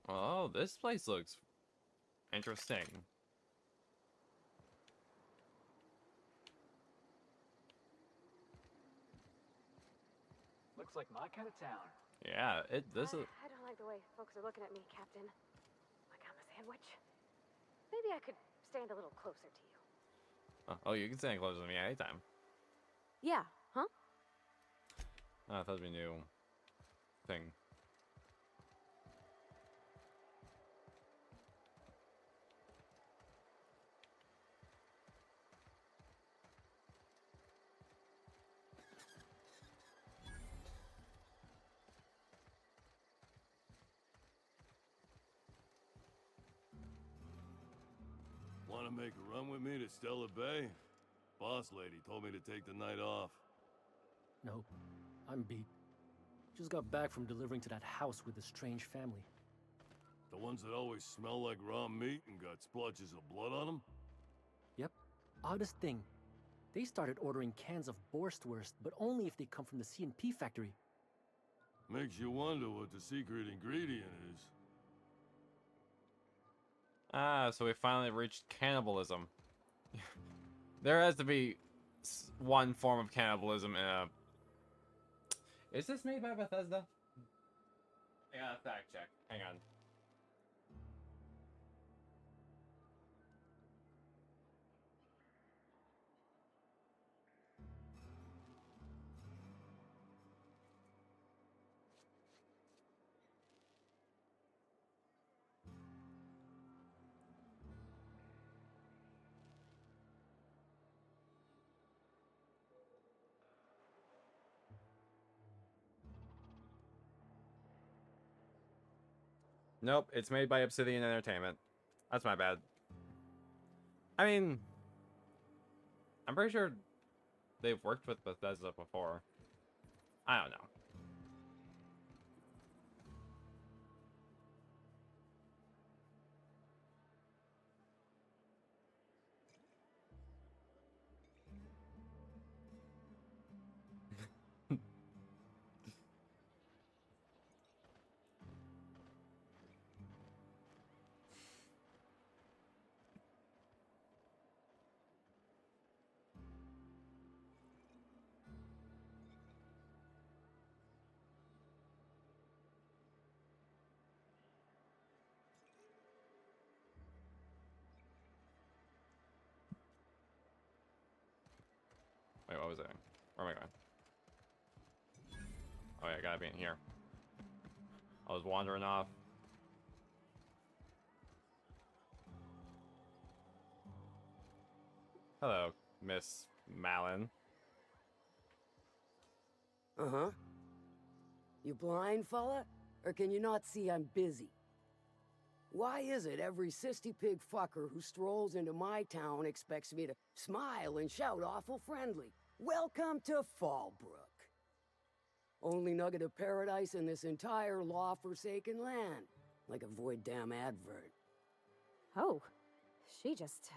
Oh, this place looks interesting. Looks like my kind of town. Yeah, this is. I don't like the way folks are looking at me, Captain. Like I'm a sandwich. Maybe I could stand a little closer to you. Oh, you can stand closer to me anytime. Yeah, huh? Oh, I thought we knew thing. Want to make a run with me to Stella Bay? Boss lady told me to take the night off. Nope. I'm beat. Just got back from delivering to that house with a strange family. The ones that always smell like raw meat and got splotches of blood on them? Yep. Oddest thing. They started ordering cans of Borstwurst, but only if they come from the C&P factory. Makes you wonder what the secret ingredient is. Ah, so we finally reached cannibalism. There has to be one form of cannibalism in a... Is this made by Bethesda? I gotta fact check. Hang on. Nope, it's made by Obsidian Entertainment. That's my bad. I mean, I'm pretty sure they've worked with Bethesda before. I don't know. Wait, what was I doing? Where am I going? Oh yeah, I gotta be in here. I was wandering off. Hello, Miss Malin. Uh-huh. You blind, fella? Or can you not see I'm busy? Why is it every sissy pig fucker who strolls into my town expects me to smile and shout awful friendly? Welcome to Fallbrook. Only nugget of paradise in this entire law-forsaken land. Like a void damn advert. Oh, she just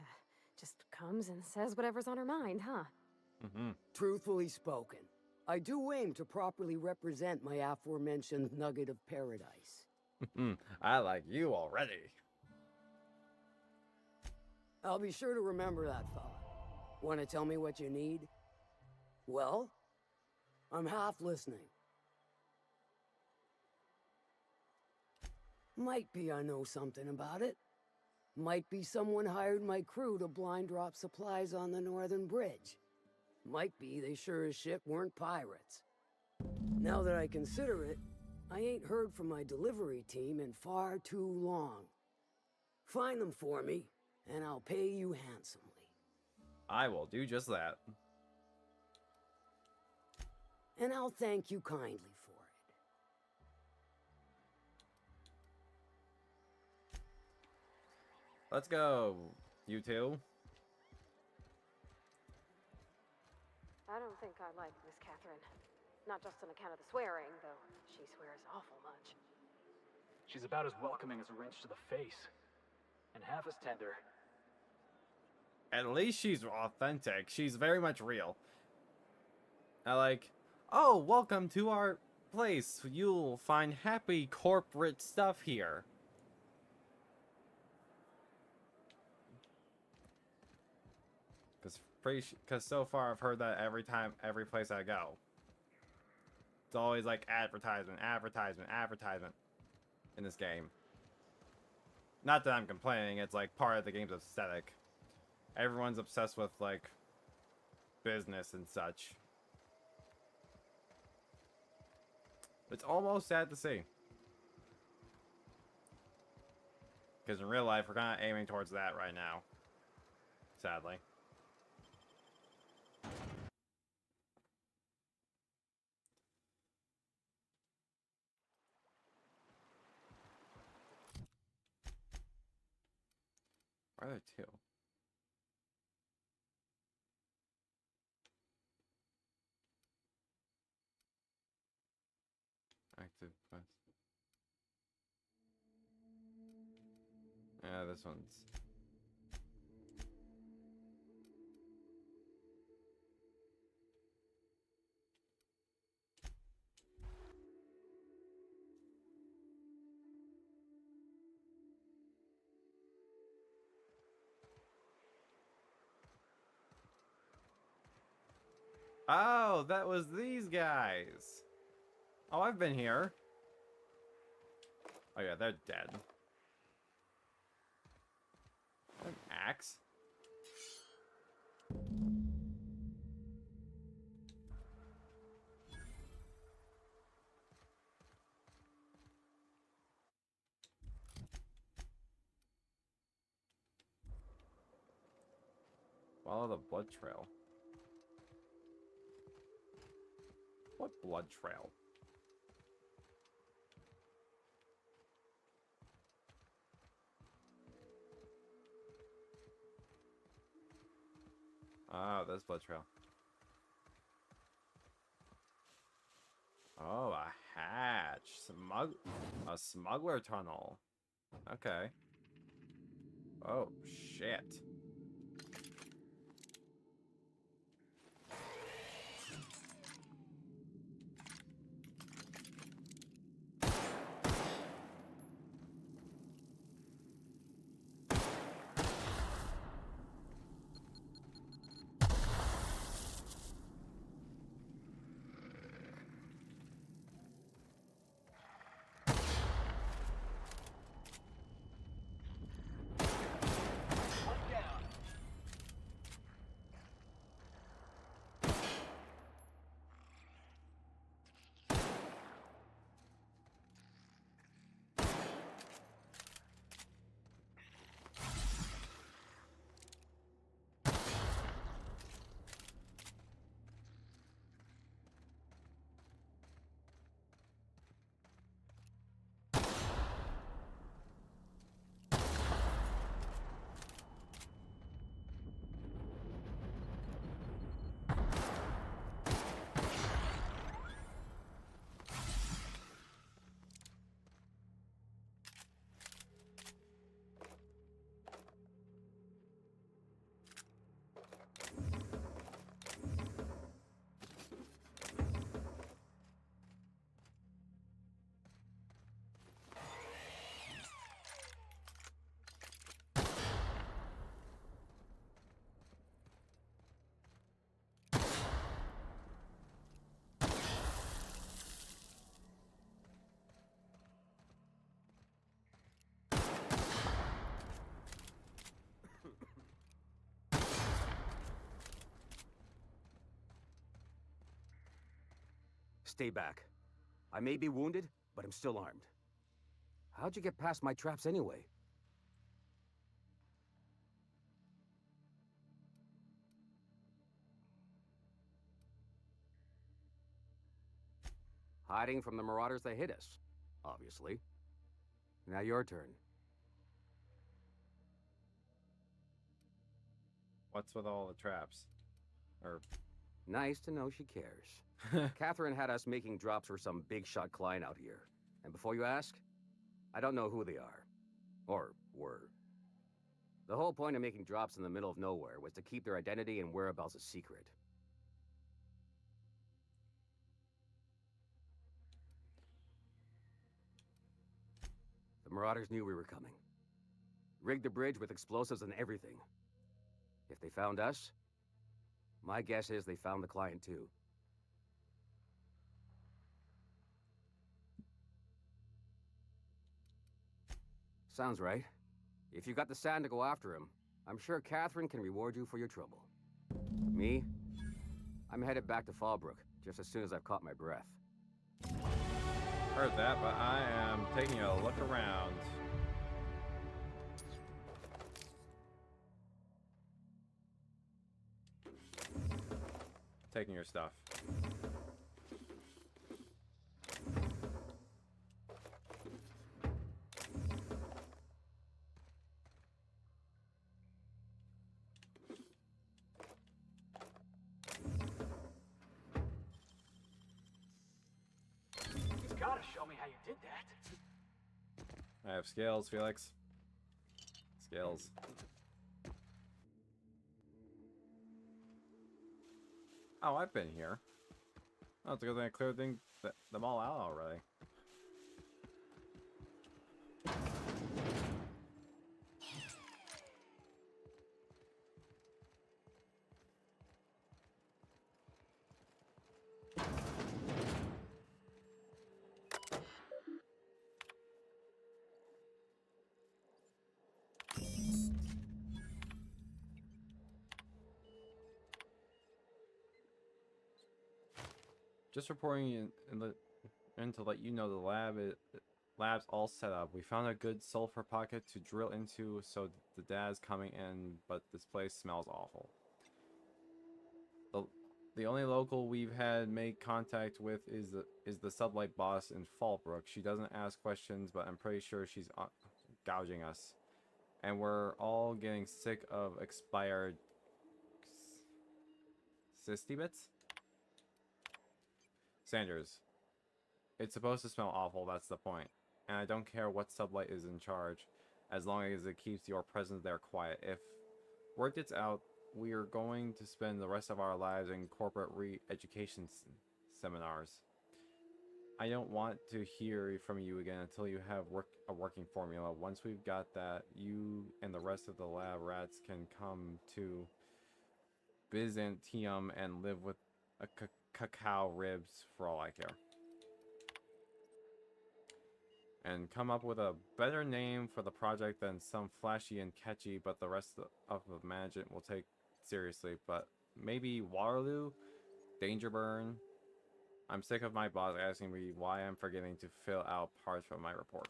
comes and says whatever's on her mind, huh? Mm-hmm. Truthfully spoken, I do aim to properly represent my aforementioned nugget of paradise. I like you already. I'll be sure to remember that, fella. Want to tell me what you need? Well, I'm half listening. Might be I know something about it. Might be someone hired my crew to blind drop supplies on the northern bridge. Might be they sure as shit weren't pirates. Now that I consider it, I ain't heard from my delivery team in far too long. Find them for me, and I'll pay you handsomely. I will do just that. And I'll thank you kindly for it. Let's go, you two. I don't think I like Miss Catherine. Not just on account of the swearing, though she swears awful much. She's about as welcoming as a wrench to the face. And half as tender. At least she's authentic. She's very much real. I like, oh, welcome to our place. You'll find happy corporate stuff here. Because so far I've heard that every place I go. It's always like advertisement, advertisement, advertisement in this game. Not that I'm complaining, it's like part of the game's aesthetic. Everyone's obsessed with like business and such. It's almost sad to see. Because in real life, we're kind of aiming towards that right now. Sadly. Why are there two? Active quest. Yeah, this one's... Oh, that was these guys. Oh, I've been here. Oh yeah, they're dead. An axe? Follow the blood trail. What blood trail? Oh, this blood trail. Oh, a hatch. A smuggler tunnel. Okay. Oh, shit. Stay back. I may be wounded, but I'm still armed. How'd you get past my traps anyway? Hiding from the marauders that hit us, obviously. Now your turn. What's with all the traps? Or... Nice to know she cares. Catherine had us making drops for some big shot client out here. And before you ask, I don't know who they are. Or were. The whole point of making drops in the middle of nowhere was to keep their identity and whereabouts a secret. The Marauders knew we were coming. Rigged the bridge with explosives and everything. If they found us, my guess is they found the client too. Sounds right. If you got the sand to go after him, I'm sure Catherine can reward you for your trouble. Me? I'm headed back to Fallbrook just as soon as I've caught my breath. Heard that, but I am taking a look around. Taking your stuff. You've gotta show me how you did that. I have scales, Felix. Scales. Oh, I've been here. Oh, it's a good thing I cleared them all out already. Just reporting in to let you know the lab's all set up. We found a good sulfur pocket to drill into, so the dad's coming in, but this place smells awful. The only local we've had make contact with is the sublight boss in Fallbrook. She doesn't ask questions, but I'm pretty sure she's gouging us. And we're all getting sick of expired cysty bits? Sanders. It's supposed to smell awful, that's the point. And I don't care what sublight is in charge, as long as it keeps your presence there quiet. If word gets out, we are going to spend the rest of our lives in corporate re-education seminars. I don't want to hear from you again until you have a working formula. Once we've got that, you and the rest of the lab rats can come to Byzantium and live with a cacao ribs for all I care. And come up with a better name for the project than some flashy and catchy, but the rest of the management will take seriously. But maybe Waterloo? Dangerburn? I'm sick of my boss asking me why I'm forgetting to fill out parts from my report.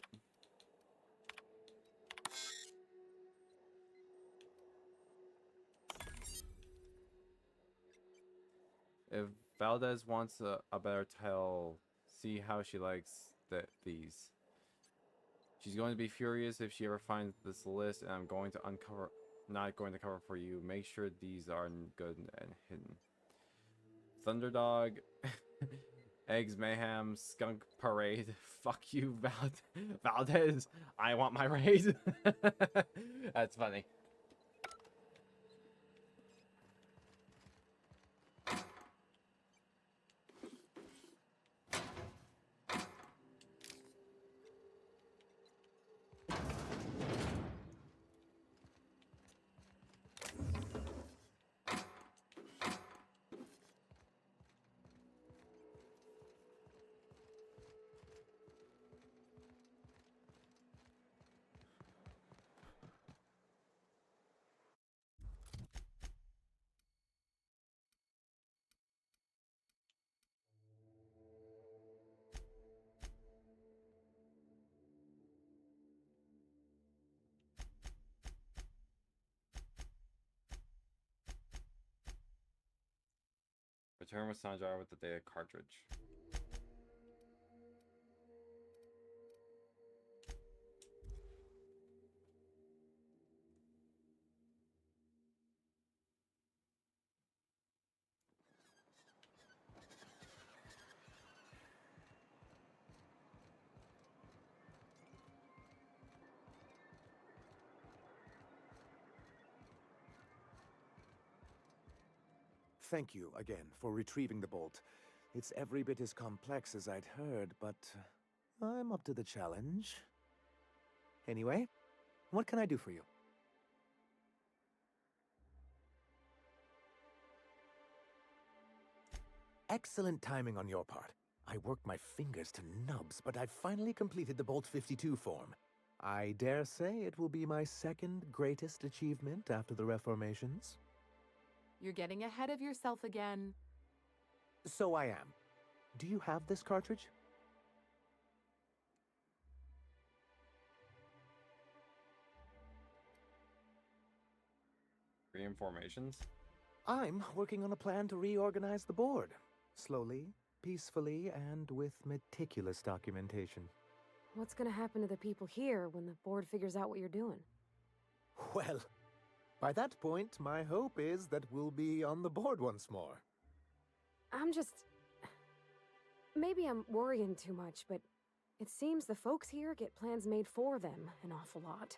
If Valdez wants a better title, see how she likes these. She's going to be furious if she ever finds this list, and I'm going to not going to cover for you. Make sure these are good and hidden. Thunderdog, Eggs Mayhem, Skunk Parade. Fuck you, Valdez. I want my raise. That's funny. Return with Sanjar with the data cartridge. Thank you again for retrieving the bolt. It's every bit as complex as I'd heard, but I'm up to the challenge. Anyway, what can I do for you? Excellent timing on your part. I worked my fingers to nubs, but I've finally completed the Bolt 52 form. I dare say it will be my second greatest achievement after the Reformations. You're getting ahead of yourself again. So I am. Do you have this cartridge? Reinformations? I'm working on a plan to reorganize the board. Slowly, peacefully, and with meticulous documentation. What's gonna happen to the people here when the board figures out what you're doing? Well, by that point, my hope is that we'll be on the board once more. I'm just... Maybe I'm worrying too much, but it seems the folks here get plans made for them an awful lot.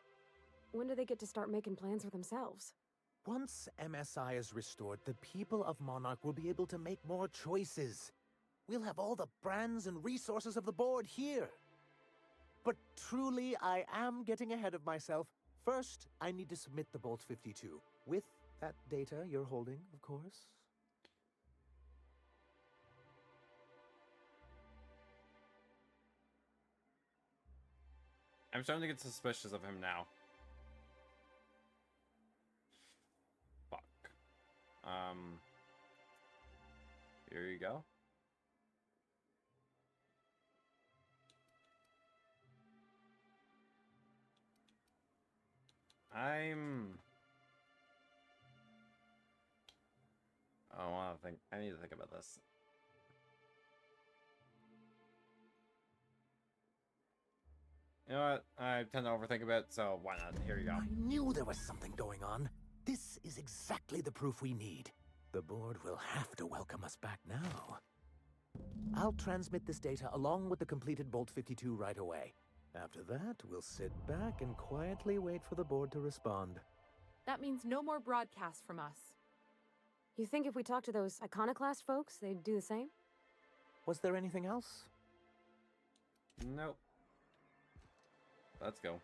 When do they get to start making plans for themselves? Once MSI is restored, the people of Monarch will be able to make more choices. We'll have all the brands and resources of the board here. But truly, I am getting ahead of myself. First, I need to submit the Bolt 52. With that data you're holding, of course. I'm starting to get suspicious of him now. Fuck. Here you go. I want to think. I need to think about this. You know what? I tend to overthink a bit, so why not? Here you go. I knew there was something going on. This is exactly the proof we need. The board will have to welcome us back now. I'll transmit this data along with the completed Bolt 52 right away. After that, we'll sit back and quietly wait for the board to respond. That means no more broadcasts from us. You think if we talk to those iconoclast folks, they'd do the same? Was there anything else? Nope. Let's go.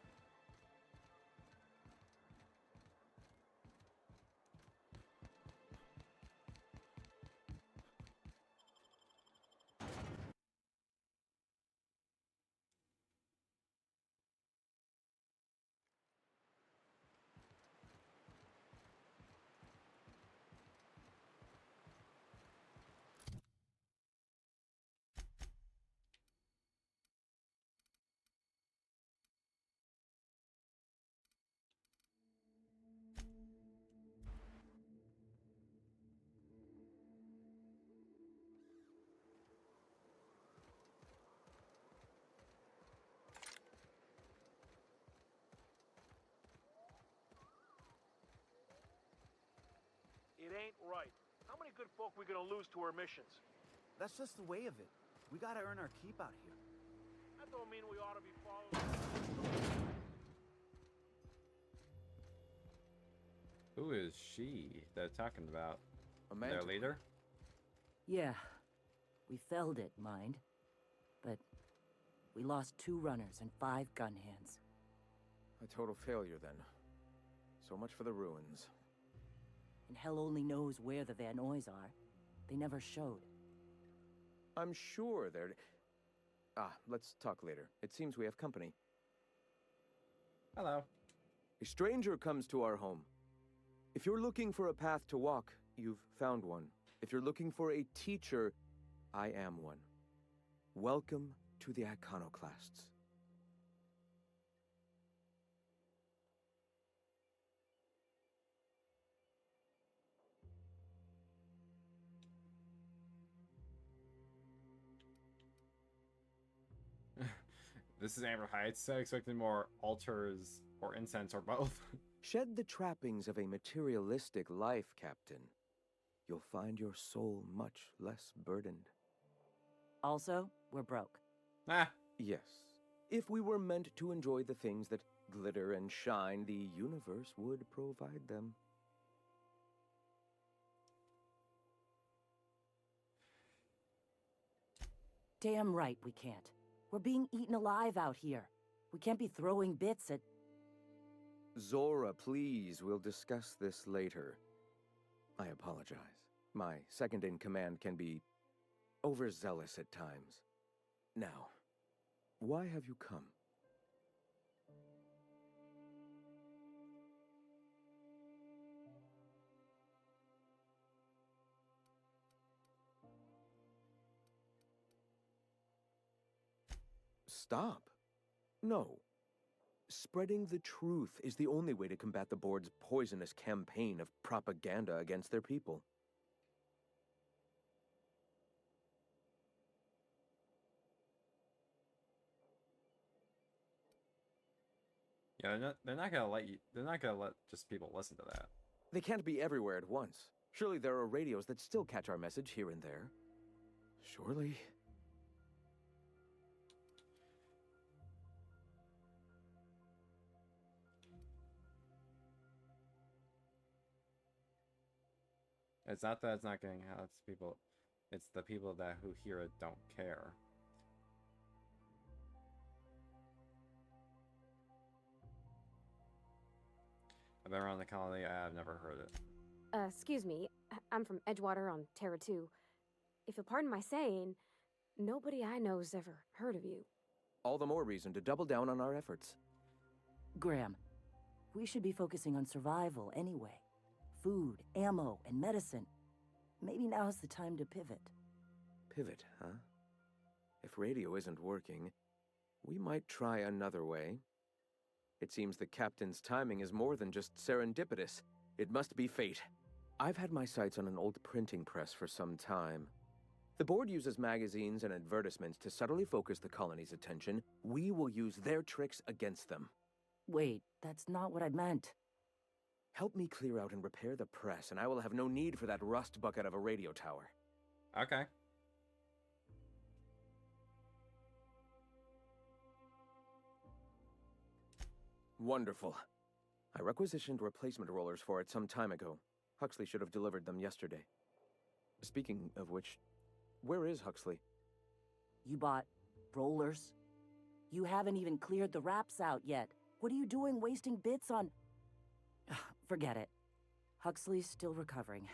It ain't right. How many good folk we gonna lose to our missions? That's just the way of it. We gotta earn our keep out here. That don't mean we ought to be following. Who is she they're talking about? Their leader? Yeah. We felled it, mind. But we lost 2 runners and 5 gun hands. A total failure, then. So much for the ruins. And hell only knows where the Vanoys are. They never showed. I'm sure they're... let's talk later. It seems we have company. Hello. A stranger comes to our home. If you're looking for a path to walk, you've found one. If you're looking for a teacher, I am one. Welcome to the Iconoclasts. This is Amber Heights. I expected more altars or incense or both. Shed the trappings of a materialistic life, Captain. You'll find your soul much less burdened. Also, we're broke. Ah. Yes. If we were meant to enjoy the things that glitter and shine, the universe would provide them. Damn right we can't. We're being eaten alive out here. We can't be throwing bits at... Zora, please, we'll discuss this later. I apologize. My second-in-command can be overzealous at times. Now, why have you come? Stop. No. Spreading the truth is the only way to combat the board's poisonous campaign of propaganda against their people. Yeah, they're not gonna let you. They're not gonna let just people listen to that. They can't be everywhere at once. Surely there are radios that still catch our message here and there. Surely. It's not that it's not getting out. It's people. It's the people that who hear it don't care. I've been around the colony. I've never heard it. Excuse me. I'm from Edgewater on Terra 2. If you'll pardon my saying, nobody I know's ever heard of you. All the more reason to double down on our efforts. Graham, we should be focusing on survival anyway. Food, ammo, and medicine. Maybe now's the time to pivot. Pivot, huh? If radio isn't working, we might try another way. It seems the captain's timing is more than just serendipitous. It must be fate. I've had my sights on an old printing press for some time. The board uses magazines and advertisements to subtly focus the colony's attention. We will use their tricks against them. Wait, that's not what I meant. Help me clear out and repair the press, and I will have no need for that rust bucket of a radio tower. Okay. Wonderful. I requisitioned replacement rollers for it some time ago. Huxley should have delivered them yesterday. Speaking of which, where is Huxley? You bought rollers? You haven't even cleared the wraps out yet. What are you doing wasting bits on... Forget it. Huxley's still recovering.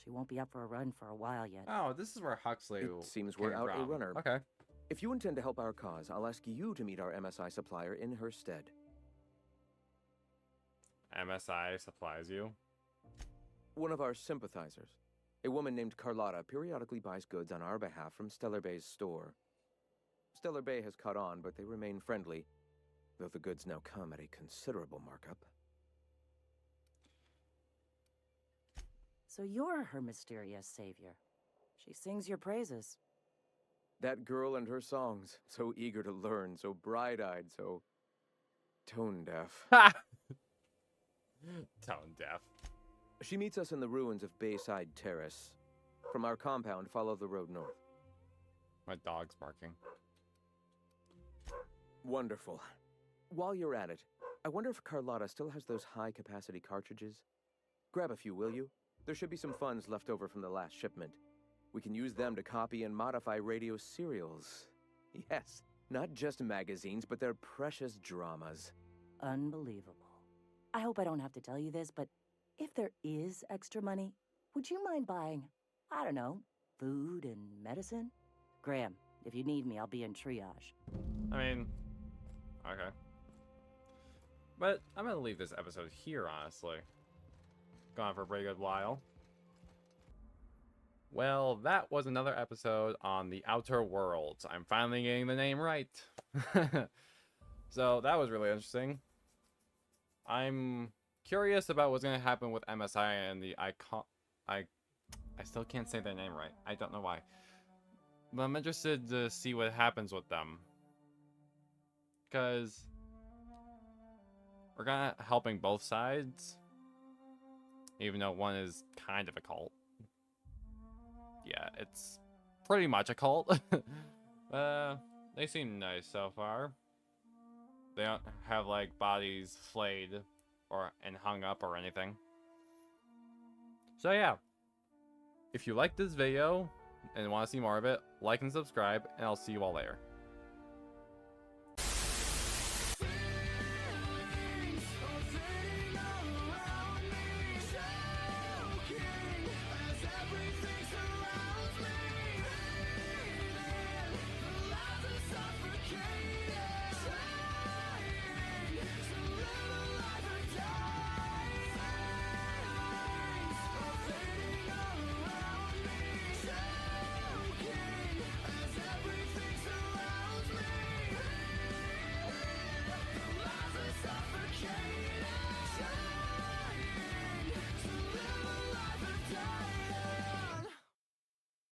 She won't be up for a run for a while yet. Oh, this is where Huxley It seems we're out a runner. Okay. If you intend to help our cause, I'll ask you to meet our MSI supplier in her stead. MSI supplies you? One of our sympathizers. A woman named Carlotta periodically buys goods on our behalf from Stellar Bay's store. Stellar Bay has caught on, but they remain friendly, though the goods now come at a considerable markup. So you're her mysterious savior. She sings your praises. That girl and her songs, so eager to learn, so bright-eyed, so tone-deaf. Tone-deaf. She meets us in the ruins of Bayside Terrace. From our compound, follow the road north. My dog's barking. Wonderful. While you're at it, I wonder if Carlotta still has those high-capacity cartridges? Grab a few, will you? There should be some funds left over from the last shipment. We can use them to copy and modify radio serials. Yes, not just magazines, but their precious dramas. Unbelievable. I hope I don't have to tell you this, but if there is extra money, would you mind buying, I don't know, food and medicine? Graham, if you need me, I'll be in triage. I mean, okay. But I'm gonna leave this episode here, honestly. Gone for a pretty good while. Well, that was another episode on the Outer Worlds. I'm finally getting the name right. So that was really interesting. I'm curious about what's going to happen with MSI and the icon. I still can't say their name right. I don't know why. But I'm interested to see what happens with them. because we're kind of helping both sides, even though one is kind of a cult. Yeah, it's pretty much a cult. They seem nice so far. They don't have like bodies flayed and hung up or anything. So yeah, if you like this video and want to see more of it, like and subscribe, and I'll see you all later.